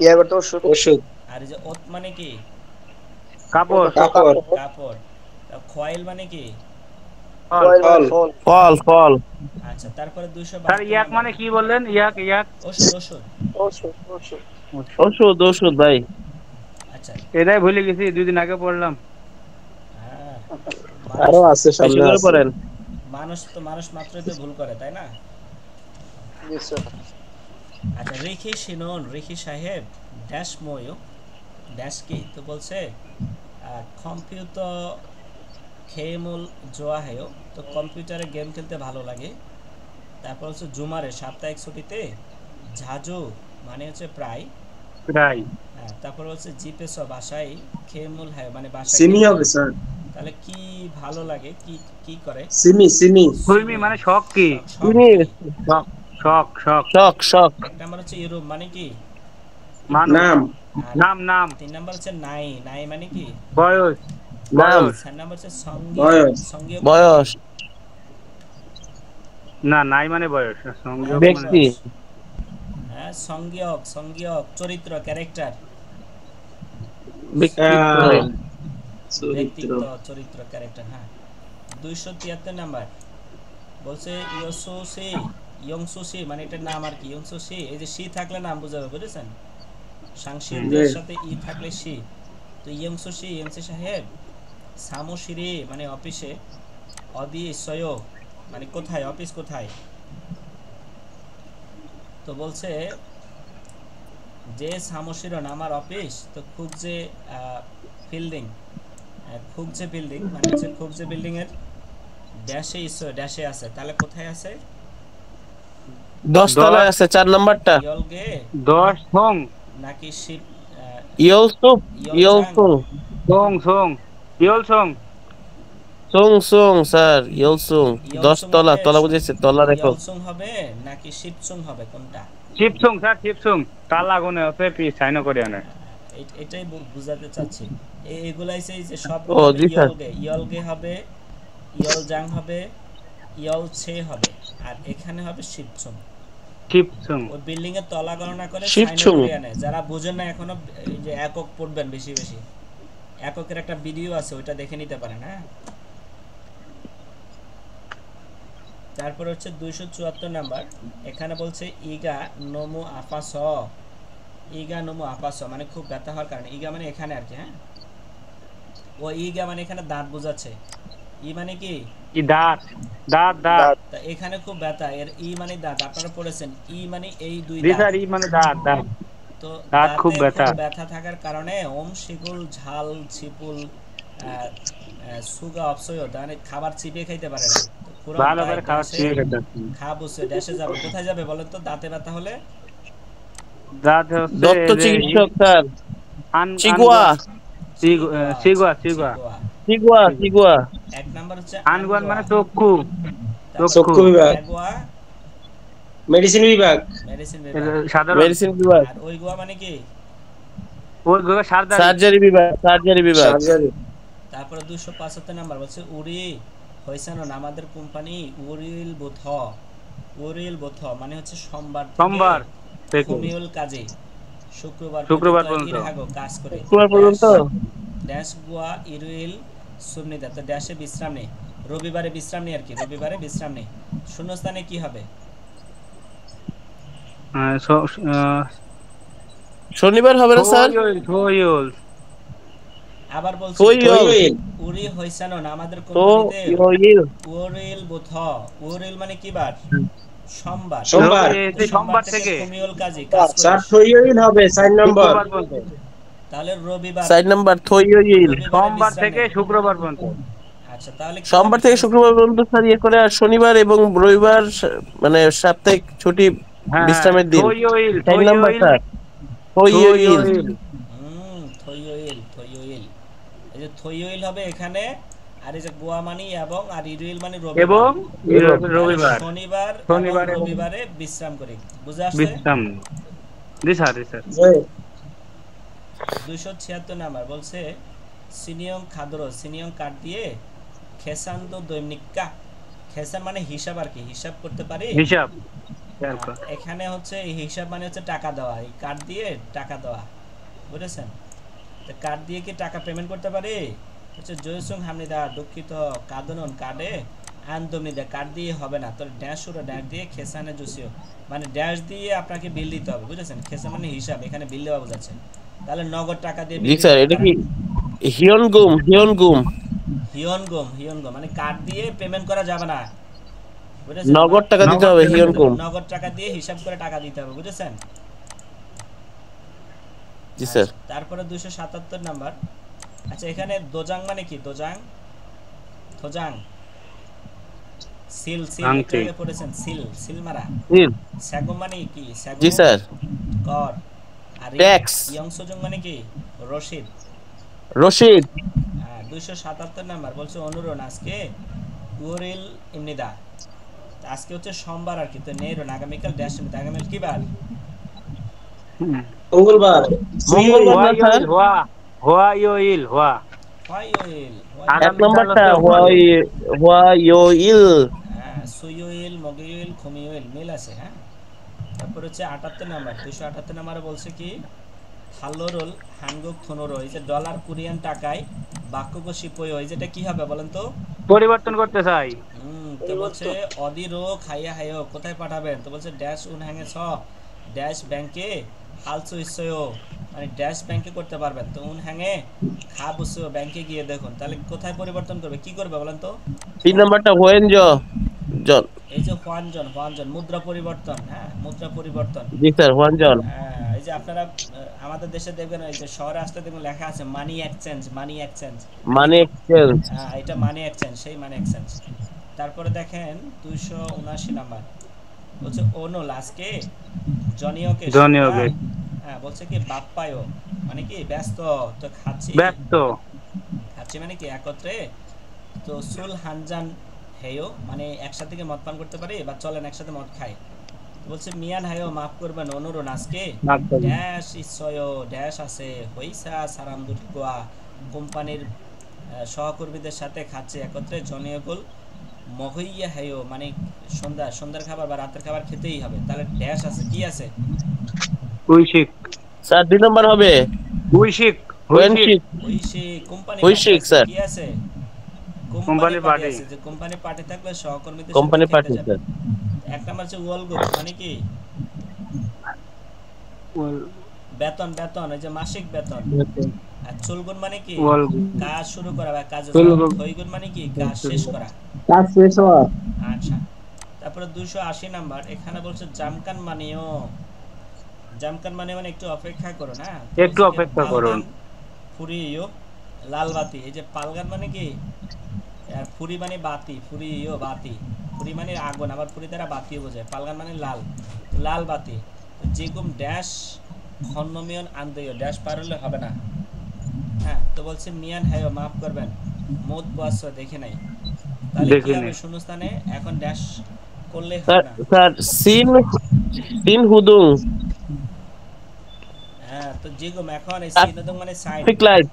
Speaker 4: ইয়ার তো ওষুধ।
Speaker 1: আর এই যে ওত মানে কি?
Speaker 3: কাপড়।
Speaker 2: কাপড়
Speaker 1: কাপড়। খোয়াইল মানে কি?
Speaker 2: ফল
Speaker 5: ফল ফল
Speaker 1: আচ্ছা তারপরে
Speaker 3: স্যার
Speaker 1: 272
Speaker 3: ইয়াক মানে কি বললেন? ইয়াক ইয়াক
Speaker 1: ওষুধ। ওষুধ।
Speaker 5: ওষুধ ওষুধ ভাই
Speaker 1: আচ্ছা
Speaker 3: এটাই ভুলে গেছি, 2 দিন আগে পড়লাম।
Speaker 1: হ্যাঁ,
Speaker 2: আরো আছে
Speaker 5: বেশি
Speaker 2: সামনে
Speaker 5: করে
Speaker 2: আছে
Speaker 5: পড়েন
Speaker 1: মানুষ মাত্রই তো ভুল করে, তাই না? আচ্ছা রিখি শিনোন, রিখি সাহেব ড্যাশ ময়ো ড্যাশ কি? তো বলছে কম্পিউটার খেমুল জোয়া হেও। তো কম্পিউটারে গেম খেলতে ভালো লাগে। তারপর হচ্ছে জুমারে সাপ্তাহিক ছুটিতে ঝাজু মানে হচ্ছে প্রায়।
Speaker 3: প্রায়।
Speaker 1: হ্যাঁ, তারপর হচ্ছে জিপেস বাসায় খেমুল হ্যাঁ মানে বাসায়
Speaker 2: সিমি হবে স্যার
Speaker 1: তাহলে কি ভালো লাগে, কি কি করে?
Speaker 2: সিমি সিমি
Speaker 3: সুইমি মানে শখ কি?
Speaker 1: শখ, শখ
Speaker 5: তিনি
Speaker 1: কি?
Speaker 3: শখ শখ শখ
Speaker 5: শখ শখ
Speaker 1: এক নাম্বার হচ্ছে ইউরোপ মানে কি?
Speaker 3: মানুষ।
Speaker 2: নাম
Speaker 1: আর
Speaker 3: নাম নাম
Speaker 1: 3 নাম্বার হচ্ছে নাই, নাই মানে কি?
Speaker 3: বয়স
Speaker 5: নাম
Speaker 3: বয়স
Speaker 1: 4 নাম্বার হচ্ছে সঙ্গীয়,
Speaker 2: বয়স
Speaker 1: সঙ্গীয় মানে কি?
Speaker 5: বয়স
Speaker 3: না নাই মানে বয়স
Speaker 1: নাই
Speaker 3: সংযোগ
Speaker 1: মানে
Speaker 3: মানে
Speaker 5: ব্যক্তি
Speaker 1: বয়স। হ্যাঁ, সঙ্গীয়ক, সঙ্গীয়ক চরিত্র, ক্যারেক্টার,
Speaker 5: ব্যক্তিত্ব
Speaker 2: চরিত্র
Speaker 1: ব্যক্তিত্ব, চরিত্র, ক্যারেক্টার। হ্যাঁ, 273 নাম্বার বলছে ইয়সু সি, ইয়ংসু সি মানে এটার নাম আর কি, ইয়ংসু সি। এই যে সি থাকলে নাম বোঝাবে, বুঝেছেন? সাংশিদের সাথে ই থাকলে সি। তো ইয়ংসু সি, ইয়ংসু সাহেব সামোশিরি মানে অফিসে, অদি সয় মানে কোথায়, অফিস কোথায়। তো বলছে যে সামোশিরন আমার অফিস, তো খুবজে বিল্ডিং, খুবজে বিল্ডিং মানে হচ্ছে খুবজে বিল্ডিং এর ড্যাশে ইসো, ড্যাশে আছে, তাহলে কোথায় আছে?
Speaker 5: 10 তলায়
Speaker 3: 10
Speaker 5: আছে 4 নাম্বারটা
Speaker 1: ইয়লগে
Speaker 3: 10 সং
Speaker 1: নাকি শিপ,
Speaker 5: ইয়লসুপ
Speaker 1: ইয়লজাং?
Speaker 5: ইয়লসুং
Speaker 3: সং সং ইয়ল সং
Speaker 5: সুং সুং স্যার ইয়লসুং 10
Speaker 1: ইয়লসুং
Speaker 5: তলা,
Speaker 1: হবে,
Speaker 5: তলা বুঝেছে, তলা রেখো।
Speaker 1: ইয়লসুং হবে নাকি শিপসুং হবে, কোনটা?
Speaker 3: চিপসুং স্যার চিপসুং তালা গুনে আছে পি সাইন করে আনে।
Speaker 1: এটাই বুঝাতে চাচ্ছি। এগুলাই এই যে সব
Speaker 5: ও
Speaker 1: হবে
Speaker 5: জি স্যার,
Speaker 1: ইয়লগে, ইয়লগে হবে, ইয়লজাং হবে, ইয়লছে হবে, আর এখানে হবে শিপসুং।
Speaker 3: চিপসুং
Speaker 1: ওই বিল্ডিং এর তলা গণনা করে সাইন
Speaker 5: শিবছুং
Speaker 1: করে আনে। যারা বুঝেন না এখনো, এই যে একক পড়বেন বেশি বেশি, এককের একটা ভিডিও আছে, ওইটা দেখে নিতে পারেন। হ্যাঁ, তারপর হচ্ছে 274 নাম্বার, এখানে বলছে ইগা নমু আপাস, ইগা নমু আপাস মানে খুব ব্যথা হওয়ার কারণে, ইগা মানে এখানে আর কি। হ্যাঁ, ও ইগা মানে এখানে দাঁত বোঝাচ্ছে, ই মানে কি?
Speaker 3: ই দাঁত দাঁত দাঁত
Speaker 1: তা এখানে খুব ব্যথা, এর ই মানে দাঁত, আপনারা পড়েছেন ই মানে এই দুই
Speaker 3: জি
Speaker 1: দাঁত।
Speaker 3: স্যার ই মানে দাঁত দাঁত
Speaker 1: তো
Speaker 3: দাঁত
Speaker 1: দাঁতে
Speaker 3: খুব ব্যথা।
Speaker 1: খুব ব্যথা থাকার কারণে ওম শিগুল ঝাল ছিপুল সুগা অপসয়, মানে খাবার চিবিয়ে খাইতে পারে না। তো পুরো
Speaker 3: ভালো
Speaker 1: গায়ে
Speaker 3: করে খাওয়া
Speaker 1: ড্যাশে,
Speaker 3: ঠিক আছে।
Speaker 1: খাবুসে ড্যাশে যাবে, কোথায় যাবে বলেন তো দাঁতে ব্যথা হলে?
Speaker 3: দাঁত হচ্ছে
Speaker 5: দত্ত
Speaker 3: যে
Speaker 5: চিকিৎসক স্যার,
Speaker 3: আন
Speaker 5: চিগুয়া
Speaker 3: চিগুয়া চিগুয়া চিগুয়া
Speaker 1: চিগুয়া।
Speaker 5: চিগুয়া চিগুয়া
Speaker 1: এক নাম্বার হচ্ছে
Speaker 3: আনগুয়ান
Speaker 1: আনগোয়া,
Speaker 3: মানে চক্ষু
Speaker 1: তারপর
Speaker 2: চক্ষু বিভাগ,
Speaker 1: এগোয়া
Speaker 2: মেডিসিন বিভাগ,
Speaker 1: মেডিসিন বিভাগ,
Speaker 3: সাধারণ
Speaker 5: মেডিসিন বিভাগ,
Speaker 1: আর ওই গোয়া মানে কি?
Speaker 3: ওই সার্জারি
Speaker 5: সার্জারি বিভাগ, সার্জারি বিভাগ,
Speaker 2: সার্জারি,
Speaker 1: তারপরে 275 নাম্বার বলছে উরি হইছেন আমাদের কোম্পানি উরিল বোথ, উরিল বোথ মানে হচ্ছে সোমবার
Speaker 3: সোমবার থেকে
Speaker 1: হোমিওল কাজে, শুক্রবার
Speaker 3: শুক্রবার
Speaker 1: পর্যন্ত
Speaker 3: পর্যন্ত
Speaker 1: ইরহাগো কাজ করে।
Speaker 5: শুক্রবার পর্যন্ত
Speaker 1: ড্যাশ গোয়া ইরুইল সুমনিদা, তো ড্যাশে বিশ্রাম নেই, রবিবারে বিশ্রাম নেই আর কি, রবিবারে বিশ্রাম নেই। শূন্যস্থানে কি হবে?
Speaker 5: শনিবার হবে না স্যার?
Speaker 1: আবার বলছি
Speaker 5: থইয়ল
Speaker 1: উরি হইছেন আমাদের
Speaker 5: তো
Speaker 1: কোম্পানিতে
Speaker 5: ইয়ল
Speaker 1: উরিল বোথ, উরিল মানে কি বার? সোমবার।
Speaker 2: সোমবার,
Speaker 3: সোমবার থেকে
Speaker 1: হোমিওল কাজে কাজ করে,
Speaker 2: স্যার থইয়ইল হবে 4 নম্বর,
Speaker 3: শুক্রবার পর্যন্ত
Speaker 1: তাহলে রবিবার,
Speaker 5: 4 নাম্বার থইয়ল
Speaker 1: রবিবারে
Speaker 3: সোমবার
Speaker 1: বিশ্রাম
Speaker 3: থেকে
Speaker 1: নেই।
Speaker 3: শুক্রবার পর্যন্ত।
Speaker 1: আচ্ছা, তাহলে কি
Speaker 5: সোমবার
Speaker 1: হবে?
Speaker 5: থেকে শুক্রবার পর্যন্ত স্যার ইয়ে করে, আর শনিবার এবং রবিবার মানে সাপ্তাহিক ছুটি
Speaker 3: হ্যাঁ
Speaker 5: বিশ্রামের দিন।
Speaker 3: থইয়ইল
Speaker 5: 4 নাম্বার
Speaker 3: থইয়ইল
Speaker 5: স্যার থইয়ল
Speaker 1: থইয়ইল, থইয়ইল, এই যে থইয়ইল হবে এখানে, আর এই যে গোয়া মানি এবং আর ইরুইল মানে
Speaker 3: এবং
Speaker 1: রবিবার,
Speaker 3: রবিবার
Speaker 1: শনিবার এবং
Speaker 3: শনিবার এবং
Speaker 1: রবিবারে বিশ্রাম করি। বুঝে আসছে?
Speaker 3: বিশ্রাম। জি স্যার জি স্যার।
Speaker 1: 276 নাম্বার বলছে সিনিয়ং খাদর, সিনিয়ং কাট দিয়ে খেসান্দ দৈনিকা, খেসান মানে হিসাব আর কি, হিসাব করতে পারি
Speaker 3: হিসাব।
Speaker 1: এখানে হচ্ছে এই হিসাব মানে হচ্ছে টাকা দেওয়া, এই কার্ড দিয়ে টাকা দেওয়া, বুঝেছেন? তো কার্ড দিয়ে কি টাকা পেমেন্ট করতে পারি? হচ্ছে জয়সুং হামনিদা দুঃখিত কাদনন কার্ডে আন্দমনিদা, কার্ড দিয়ে হবে না, তো ড্যাশ উড়ো ড্যাশ দিয়ে খেসানে জুসিও মানে ড্যাশ দিয়ে আপনাকে বিল দিতে হবে, বুঝেছেন? খেসা মানে হিসাব, এখানে বিল দেওয়া বোঝাচ্ছে। তাহলে নগদ টাকা দিয়ে
Speaker 5: জি স্যার, এটা কি হিয়নগুম
Speaker 1: হিয়নগম মানে কার্ড দিয়ে পেমেন্ট করা যাবে না, বুঝেছেন?
Speaker 5: নগদ টাকা দিতে হবে, হিয়নগুম।
Speaker 1: নগদ টাকা দিয়ে হিসাব করে টাকা দিতে হবে, বুঝেছেন?
Speaker 5: জি স্যার।
Speaker 1: তারপরে 277 নাম্বার, আচ্ছা এখানে দোজাং মানে কি? দোজাং থোজাং সিল, সিল
Speaker 3: আংটি।
Speaker 1: এটা পড়েছেন, সিল, সিল মারা। স্যাগম মানে কি? স্যাগম
Speaker 5: জি স্যার।
Speaker 1: কর। আর
Speaker 5: ট্যাক্স।
Speaker 1: ইয়ংসজং মানে কি? রশিদ।
Speaker 5: রশিদ।
Speaker 1: 277 নাম্বার বলছে অনুরণ আজকে উরিল ইমনিদা, আজকে হচ্ছে সোমবার আর কি, তো নেইরন আগামীকাল ড্যাশ ইমনিদা, আগামীকাল কি বার?
Speaker 2: মঙ্গলবার।
Speaker 5: মঙ্গলবার না স্যার,
Speaker 3: হোয়া ইল হোয়া
Speaker 1: হোয়াই ওইল,
Speaker 5: এক নম্বরটা হোয়াইল।
Speaker 1: হ্যাঁ সুইউইল, মগিউইল, খুমিউইল মিল আছে। হ্যাঁ, তারপর হচ্ছে 78 নাম্বার, 278 নাম্বারে বলছে কি থালোরল হানগুক থনোরো, এই যে ডলার কোরিয়ান টাকায় বাক্যক শিপই, এই যেটা কি হবে বলেন তো?
Speaker 3: পরিবর্তন করতে চাই।
Speaker 1: তো বলছে অদিরো খাইয়া হাইও, কোথায় পাঠাবেন? তো বলছে ড্যাশ উন হ্যাঙে ছ ড্যাশ ব্যাংকে হালসো ইসয়ও, মানে ড্যাশ ব্যাংকে করতে পারবেন, তো উন হ্যাঙে খা বুসো ব্যাংকে গিয়ে দেখুন। তাহলে কোথায় পরিবর্তন করবে, কি করবে বলেন তো?
Speaker 5: 3 নম্বরটা হোয়েন জন।
Speaker 1: এই যে হোয়ানজন, হোয়ানজন মুদ্রা পরিবর্তন। হ্যাঁ, মুদ্রা পরিবর্তন।
Speaker 5: জি স্যার, হোয়েন জন।
Speaker 1: হ্যাঁ, এই যে আপনারা আমাদের দেশে দেখবেন এই যে শহরে আসতে দেখবেন লেখা আছে money exchange, money exchange.
Speaker 5: Money exchange.
Speaker 1: হ্যাঁ, এটা মানি এক্সচেঞ্জ, সেই মানি এক্সচেঞ্জ। তারপরে দেখেন 279 নাম্বার বলছে ওনল আজকে জনিওকে
Speaker 3: জনিওকে।
Speaker 1: হ্যাঁ, বলছে কি বাপ্পায়ও মানে কি ব্যস্ত, তো খাচ্ছি
Speaker 3: ব্যস্ত,
Speaker 1: খাচ্ছি মানে কি একত্রে, তো সুল হানজান হেয়ো মানে একসাথে কি মদ পান করতে পারি বা চলেন একসাথে মদ খাই। বলছে মিয়ান হায়ো মাফ করবেন অনুরোধ আজকে ড্যাশ ইসয় ড্যাশ আছে হইসা সারাম দুর্গোয়া কোম্পানির সহকর্মীদের সাথে খাচ্ছে একত্রে জনিয়গুল মহইয়া হায়ো মানে সন্ধ্যার খাবার বা রাতের খাবার খেতেই হবে। তাহলে ড্যাশ আছে, কি আছে?
Speaker 3: উইশিক
Speaker 5: স্যার 2 নম্বর হবে
Speaker 3: উইশিক
Speaker 5: হোয়েনশিক।
Speaker 1: ওইসে কোম্পানি
Speaker 5: হুইশিক,
Speaker 1: পার্টি আছে,
Speaker 5: স্যার।
Speaker 1: কি আছে?
Speaker 3: Company
Speaker 1: party
Speaker 3: party.
Speaker 1: আছে, যে কোম্পানি পার্টি থাকলে সহকর্মীদের
Speaker 5: কোম্পানি
Speaker 1: সাথে খেতে
Speaker 5: পার্টি
Speaker 1: যাবে।
Speaker 5: স্যার।
Speaker 1: এক নাম্বার হচ্ছে ওয়ালগুক মানে কি বেতন, বেতন ওই যে মাসিক বেতন। আর চুলগুন মানে কি কাজ শুরু করা বা কাজে যাওয়া। থইগুন মানে কি কাজ শেষ করা।
Speaker 2: কাজ শেষ হওয়া।
Speaker 1: আচ্ছা, তারপরে 280 নাম্বার এখানে বলছে জামকান মানেও, জামকান মানে মানে একটু অপেক্ষা করুন। হ্যাঁ,
Speaker 3: একটু অপেক্ষা করুন।
Speaker 1: ফুরিও লাল বাতি, এই যে পালগান মানে কি আর ফুরি মানে বাতি, ফুরিও বাতি, ফুরি মানে আগুন, আবার ফুরি দ্বারা বাতিও বোঝায়। পালগান মানে লাল, লাল বাতি। যেগুম ড্যাশ খন্নমিয়ন আন্দয় ড্যাশ পার হলে হবে না। হ্যাঁ, তো বলছে মিয়ান হায়ো মাফ করবেন মোদ বাস দেখে নাই, তাহলে কি হবে শূন্যস্থানে এখন ড্যাশ করলে হবে না।
Speaker 5: স্যার সিন হুদুং।
Speaker 1: হ্যাঁ, তো যেগুম এখন এই সিনদং মানে sign,
Speaker 5: traffic light.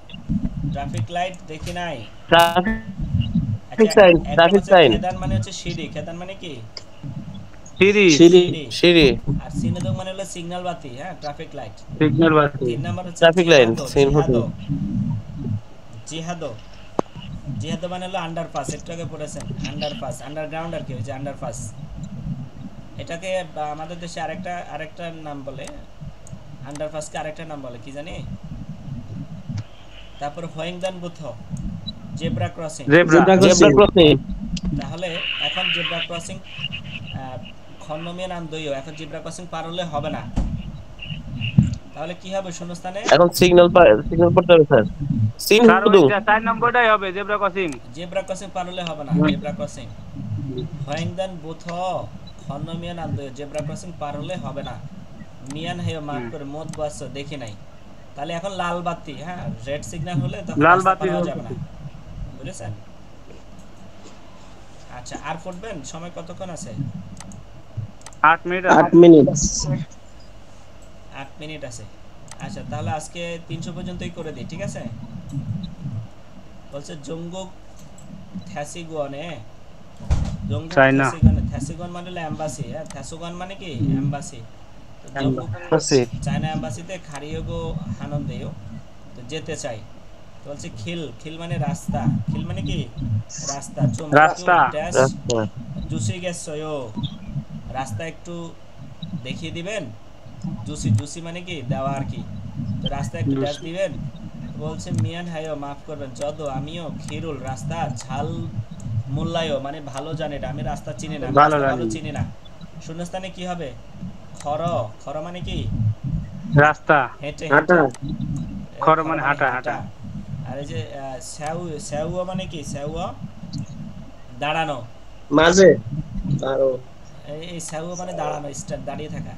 Speaker 1: Traffic light দেখি নাই।
Speaker 5: Traffic sign, traffic sign.
Speaker 1: খেদান মানে হচ্ছে সিঁড়ি, খেদান মানে কি
Speaker 3: সিঁড়ি,
Speaker 5: সিঁড়ি।
Speaker 1: আর সিনদং মানে হলো সিগন্যাল বাতি। হ্যাঁ, ট্রাফিক লাইট।
Speaker 3: সিগন্যাল বাতি।
Speaker 1: 3 নাম্বার হচ্ছে
Speaker 5: ট্রাফিক লাইন, সিন হুদুং।
Speaker 1: জিহাদো, জিহাদো মানে হলো আন্ডারপাস, একটু আগে পড়েছেন আন্ডারপাস, আন্ডারগ্রাউন্ড আর কি, ওই যে আন্ডারপাস। এটাকে আমাদের দেশে আরেকটা নাম বলে, আন্ডারপাসকে আরেকটা নাম বলে কি জানি। তারপর হোয়েংদান বুথ জেব্রা ক্রসিং,
Speaker 5: জেব্রা ক্রসিং।
Speaker 1: তাহলে এখন জেব্রা ক্রসিং খন্নমিয়া নাম দইও, এখন জেব্রা ক্রসিং পার হলে হবে না। তাহলে কি হবে শূন্যস্থানে?
Speaker 5: এখন সিগন্যাল পড়তে হবে স্যার। সিন হুদুং
Speaker 3: 4 নম্বরটাই হবে জেব্রা ক্রসিং।
Speaker 1: জেব্রা ক্রসিং পার হলে হবে না, জেব্রা ক্রসিং হোয়েংদান বুথ খন্নমিয়া নাম দইও, জেব্রা ক্রসিং পার হলে হবে না। মিয়ান হেয় মার্ক করে মত বাস দেখি নাই। তাহলে এখন লাল বাতি, হ্যাঁ রেড সিগন্যাল হলে তখন
Speaker 3: লাল
Speaker 1: রাস্তা
Speaker 3: বাতি
Speaker 1: পার হওয়া যাবে না, বুঝেছেন? আচ্ছা, আর পড়বেন? সময় কতক্ষণ আছে?
Speaker 3: 8 মিনিট।
Speaker 2: 8 মিনিট।
Speaker 1: 8 মিনিট আছে। আচ্ছা, তাহলে আজকে 300 পর্যন্তই করে দিই, ঠিক আছে? বলছে জঙ্গুক থ্যাসিগনে, জঙ্গুক থ্যাসিগন মানে হলো এমবাসি। হ্যাঁ, থ্যাসুগন মানে কি এমবাসি। তো জঙ্গুক চায়না এমবাসিতে খারিয়োগো হানন্দেও, তো যেতে চাই। তো বলছে খিল মানে রাস্তা, খিল মানে কি রাস্তা।
Speaker 3: রাস্তা
Speaker 1: ড্যাশ জুসি গেছয়ো, রাস্তা একটু দেখিয়ে দিবেন। জুসি মানে কি দেওয়া আর কি, তো রাস্তা একটু ড্যাশ দিবেন। বলছে মিয়ান হায়ো মাফ করবেন যদ আমিও খিরুল রাস্তা ঝাল মোল্লায়ও মানে ভালো জানি না, আমি রাস্তা চিনি না, ভালো চিনি না। শূন্যস্থানে কি হবে? খর মানে কি
Speaker 3: রাস্তা,
Speaker 1: হেঁটে,
Speaker 3: খর মানে হাঁটা।
Speaker 1: আর এই যে স্যাউ মানে কি স্যাউ দাঁড়ানো
Speaker 2: মাঝে আরো
Speaker 1: এই স্যাউ মানে দাঁড়ানো, স্ট্যান্ড দাঁড়িয়ে থাকা।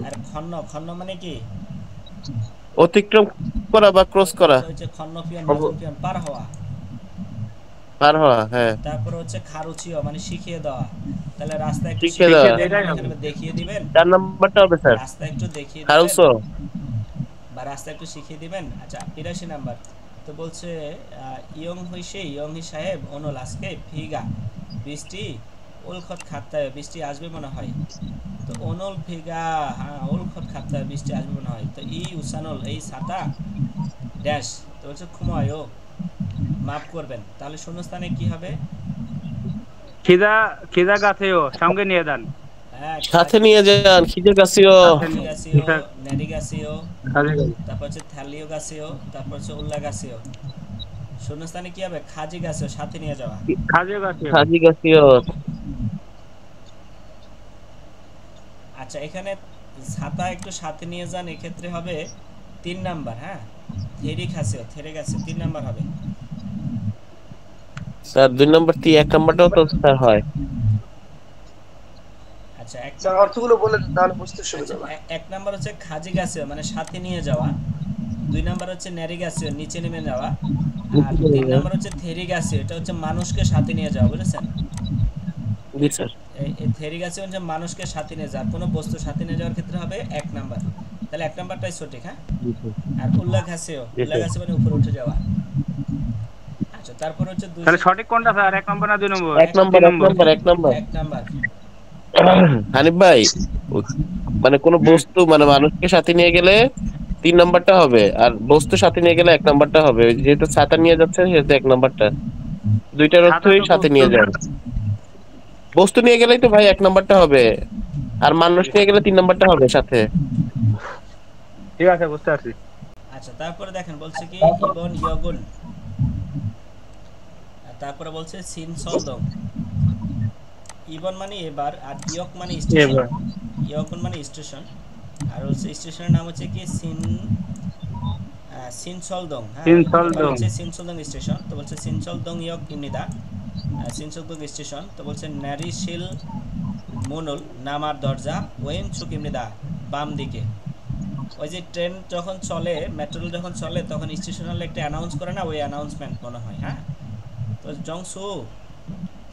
Speaker 1: আর খন্ন মানে কি
Speaker 5: অতিক্রম করা বা ক্রস করা।
Speaker 1: ওই যে খন্ন পিয়ন পার হওয়া।
Speaker 5: পার হওয়া, হ্যাঁ।
Speaker 1: তারপর হচ্ছে খারুচিও মানে শিখিয়ে দেওয়া, তাহলে রাস্তা একটু
Speaker 5: শিখিয়ে
Speaker 1: শিখিয়ে
Speaker 5: দেওয়া।
Speaker 3: শিখে
Speaker 1: দিবেন
Speaker 3: এটাই
Speaker 1: মানে
Speaker 3: হবে।
Speaker 1: এখানে দেখিয়ে দিবেন,
Speaker 5: 4 নাম্বারটা হবে স্যার
Speaker 1: রাস্তা একটু দেখিয়ে দিবেন
Speaker 5: খারুসো।
Speaker 1: বা রাস্তা একটু শিখিয়ে দিবেন। আচ্ছা 82 নাম্বার তো বলছে ইয়ং হি সাহেব অনুল আজকে ফিগা বৃষ্টি উলখত খাততে বৃষ্টি আসবে মনে হয়। তো অনুল ফিগা, হ্যাঁ উলখত খাততে বৃষ্টি আসবে মনে হয়। তো ই উসানুল এই ছাতা ড্যাশ, তো বলছে খুমায়ও মাফ করবেন, তাহলে শূন্যস্থানে কি হবে?
Speaker 3: খিদা খিদা গাছেও সঙ্গে নিয়ে যান।
Speaker 1: হ্যাঁ
Speaker 5: সাথে নিয়ে যান খিজে গাছিও।
Speaker 3: সাথে
Speaker 1: খাজি
Speaker 3: নিয়ে
Speaker 1: গাছিও,
Speaker 3: খিদা
Speaker 1: নেরি গাছিও,
Speaker 3: খালি গাছ।
Speaker 1: তারপর হচ্ছে থ্যালিও গাছিও, তারপর হচ্ছে উল্লা গাছিও। শূন্যস্থানে কি হবে? খাজি গাছিও, সাথে নিয়ে যাওয়া।
Speaker 3: খাজিও গাছেও।
Speaker 5: খাজি গাছিও।
Speaker 1: আচ্ছা এখানে ছাতা একটু সাথে নিয়ে যান, এক্ষেত্রে হবে 3 নাম্বার। হ্যাঁ থেরি খাসিও, থেরে গাছে 3 নাম্বার হবে।
Speaker 5: স্যার 2 নাম্বার 1 নাম্বারটাও তো স্যার হয়।
Speaker 1: আচ্ছা এক
Speaker 4: স্যার অর্থগুলো বলে দেন, তাহলে বুঝতে সুবিধা
Speaker 1: আচ্ছা
Speaker 4: হবে।
Speaker 1: এক নাম্বার হচ্ছে খাজি গাছিও মানে সাথে নিয়ে যাওয়া, 2 নাম্বার হচ্ছে নেরি গাছিও নিচে নেমে যাওয়া, আর 3 নাম্বার হচ্ছে থেরি গাছিও, এটা হচ্ছে মানুষকে সাথে নিয়ে যাওয়া, বুঝেছেন?
Speaker 5: জি স্যার।
Speaker 1: এই থেরি গাছিও হচ্ছে মানুষকে সাথে নিয়ে যাওয়া, কোনো বস্তু সাথে নিয়ে যাওয়ার ক্ষেত্রে হবে 1 নাম্বার। তাহলে 1 নাম্বারটাই সঠিক। হ্যাঁ
Speaker 5: জি স্যার।
Speaker 1: আর উল্লা ঘাসেও,
Speaker 5: জি
Speaker 1: উল্লা
Speaker 5: স্যার।
Speaker 1: ঘাসে মানে উপরে উঠে যাওয়া। আচ্ছা তারপর হচ্ছে
Speaker 3: তাহলে সঠিক কোনটা স্যার, 1 নম্বর না 2 নম্বর?
Speaker 5: 1 নাম্বার
Speaker 3: 3 নম্বর।
Speaker 5: 1 নাম্বার।
Speaker 1: 1 নাম্বার।
Speaker 5: হানিফ ভাই, মানে কোন
Speaker 3: হুম।
Speaker 5: বস্তু মানে মানুষকে সাথে নিয়ে গেলে 3 নাম্বারটা হবে, আর বস্তু সাথে নিয়ে গেলে 1 নাম্বারটা হবে। যেহেতু ছাতা নিয়ে যাচ্ছে সেহেতু 1 নাম্বারটা। দুইটার
Speaker 3: ছাতা
Speaker 5: অর্থই
Speaker 3: তো
Speaker 5: সাথে
Speaker 3: বস্তু।
Speaker 5: নিয়ে যান। বস্তু নিয়ে গেলেই তো ভাই 1 নাম্বারটা হবে, আর মানুষ নিয়ে গেলে 3 নাম্বারটা হবে সাথে।
Speaker 3: ঠিক আছে, বুঝতে পারছি।
Speaker 1: আচ্ছা তারপরে দেখেন বলছে কি ইবন ইয়গুন, আর তারপরে বলছে সিন সলদং। ইবন মানে এবার, আর ইয়ক মানে স্টেশন,
Speaker 3: এবার
Speaker 1: ইয়গুন মানে স্টেশন, আর হচ্ছে স্টেশনের নাম হচ্ছে কি সিনসলদং। হ্যাঁ এবার
Speaker 3: ইনসলদং।
Speaker 1: হচ্ছে সিনসলদং স্টেশন, তো বলছে সিনসলদং ইয়ক ইমনিদা, সিনসলদং স্টেশন, তো বলছে ন্যারিশিল মনুল নামার দরজা ওয়েন সুক ইমনিদা বাম দিকে। ওই যে ট্রেন যখন চলে, মেট্রো রেল যখন চলে তখন স্টেশনাল একটা অ্যানাউন্স করে না, ওই অ্যানাউন্সমেন্ট মনে হয়। হ্যাঁ তো জংসু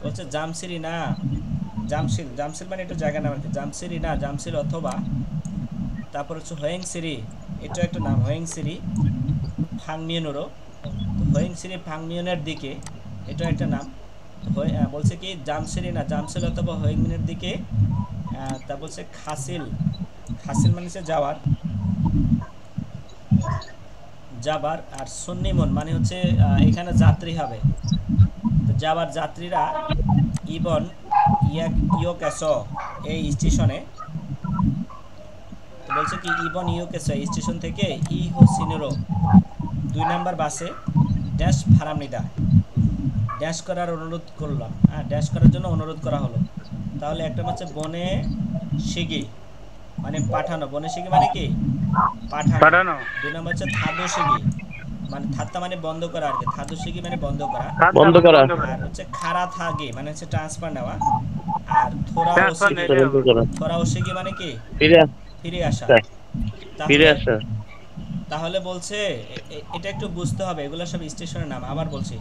Speaker 1: বলছে জামসিরি না, জামশিল, জামশিল মানে একটা জায়গা নাম আর কি, জামসিরি না জামশিল, অথবা তারপর হচ্ছে হোয়েংসিরি, এটা একটা নাম হোয়েংসিরি ফাংনিয়নেরও, তো হোয়েংসিরি ফাংনিয়নের দিকে, এটা একটা নাম। তো বলছে কি জামসিরি না জামশিল অথবা হোয়েংমিনের দিকে। তা বলছে খাসিল, খাসিল মানে হচ্ছে যাওয়ার, যাবার, আর সুন্নিমন মানে হচ্ছে এখানে যাত্রী হবে, তো যাবার যাত্রীরা ইবন ইয়োকেস এই স্টেশনে, তো বলছে কি ইবন ইয়োকেস এই স্টেশন থেকে ই হো সিনেরো 2 নাম্বার বাসে ড্যাশ ফারামনিদা ড্যাশ করার অনুরোধ করলাম। হ্যাঁ ড্যাশ করার জন্য অনুরোধ করা হলো। তাহলে একটা হচ্ছে বনে শিগি মানে পাঠানো, বনে শিগি মানে কি পাঠানো।
Speaker 3: পাঠানো।
Speaker 1: 2 নাম্বার হচ্ছে থাদো শিগি মানে থাত্তা মানে বন্ধ করা আর কি, থাদো শিগি মানে বন্ধ করা।
Speaker 3: সাতটা
Speaker 5: বন্ধ
Speaker 3: মানে
Speaker 5: করা।
Speaker 3: বন্ধ করে।
Speaker 1: আর হচ্ছে খারা থাগে মানে হচ্ছে ট্রান্সফার নেওয়া। আর থোরা
Speaker 3: ট্রান্সফার
Speaker 1: ওসিগি,
Speaker 3: নিতে হবে।
Speaker 5: বন্ধ করা।
Speaker 1: থোরা ওসিগি মানে কি
Speaker 5: ফিরে
Speaker 1: ফিরে আসা।
Speaker 5: আসা। ফিরে
Speaker 1: তাহলে
Speaker 5: আসা।
Speaker 1: তাহলে বলছে এটা একটু বুঝতে হবে, এগুলো সব স্টেশনের নাম। আবার বলছি,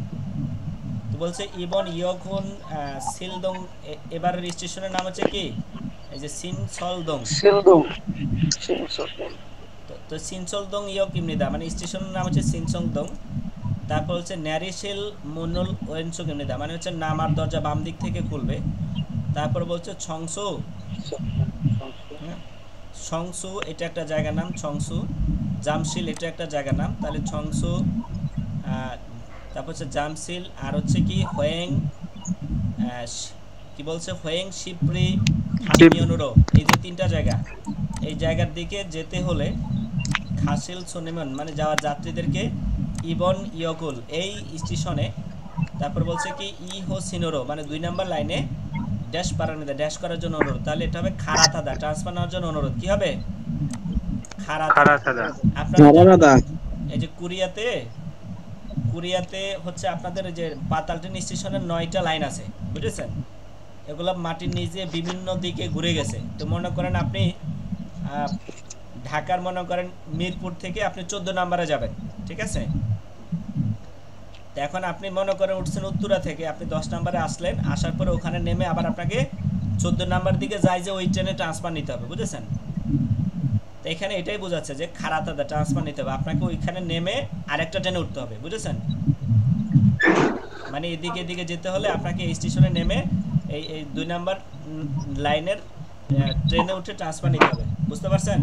Speaker 1: তো বলছে ইবন ইয়কুন সিলদং, এবারের স্টেশনের নাম হচ্ছে কি এই যে সিনসলদং।
Speaker 4: সিলদু, সিলদু।
Speaker 1: তো সিনসলদং ইয়ক ইমনিদা মানে স্টেশনের নাম হচ্ছে সিনসলদং। তারপর হচ্ছে ন্যারিশিল মুনুল ওয়েনসুক ইমনিদা মানে হচ্ছে নামার দরজা বাম দিক থেকে খুলবে। তারপর বলছে ছংসু, হ্যাঁ ছংসু এটা একটা জায়গার নাম ছংসু, জামশিল এটা একটা জায়গার নাম, তাহলে ছংসু, তারপর হচ্ছে জামশিল, আর হচ্ছে কি হোয়েং, কি বলছে হোয়েং শিপ্রি ফাংনিয়নুরো, এই যে 3টা জায়গা, এই জায়গার দিকে যেতে হলে খাসিল সুনিমন মানে যাওয়ার যাত্রীদেরকে ইবন ইয়কুল এই স্টেশনে, তারপর বলছে কি ই হো সিনোরো মানে 2 নাম্বার লাইনে ড্যাশ পারানিদা ড্যাশ করার জন্য অনুরোধ, তাহলে এটা হবে খারাথাদা ট্রান্সফার নেওয়ার জন্য অনুরোধ। কি হবে? খারাথাদা।
Speaker 3: খারা সাদা।
Speaker 1: আপনারা জানেন
Speaker 2: দাদা
Speaker 1: এই যে কুরিয়াতে হচ্ছে আপনাদের যে পাতালট্রেন স্টেশনের 9টা লাইন আছে, বুঝেছেন? এগুলো মাটির নিচে বিভিন্ন দিকে ঘুরে গেছে। তো মনে করেন আপনি ঢাকার মনে করেন মিরপুর থেকে আপনি 14 নম্বরে যাবেন, ঠিক আছে? তো এখন আপনি মনে করেন উঠছেন উত্তরা থেকে, আপনি 10 নম্বরে আসলেন, আসার পরে ওখানে নেমে আবার আপনাকে 14 নাম্বার দিকে যাই যে ওই ট্রেনে ট্রান্সফার নিতে হবে, বুঝেছেন? তো এখানে এটাই বোঝাচ্ছে যে খারাতাদা ট্রান্সফার নিতে হবে, আপনাকে ওইখানে নেমে আরেকটা ট্রেনে উঠতে হবে, বুঝেছেন? মানে এদিকে এদিকে যেতে হলে আপনাকে এই স্টেশনে নেমে এই 2 নাম্বার লাইনের ট্রেনে উঠে ট্রান্সফার নিতে হবে, বুঝতে পারছেন?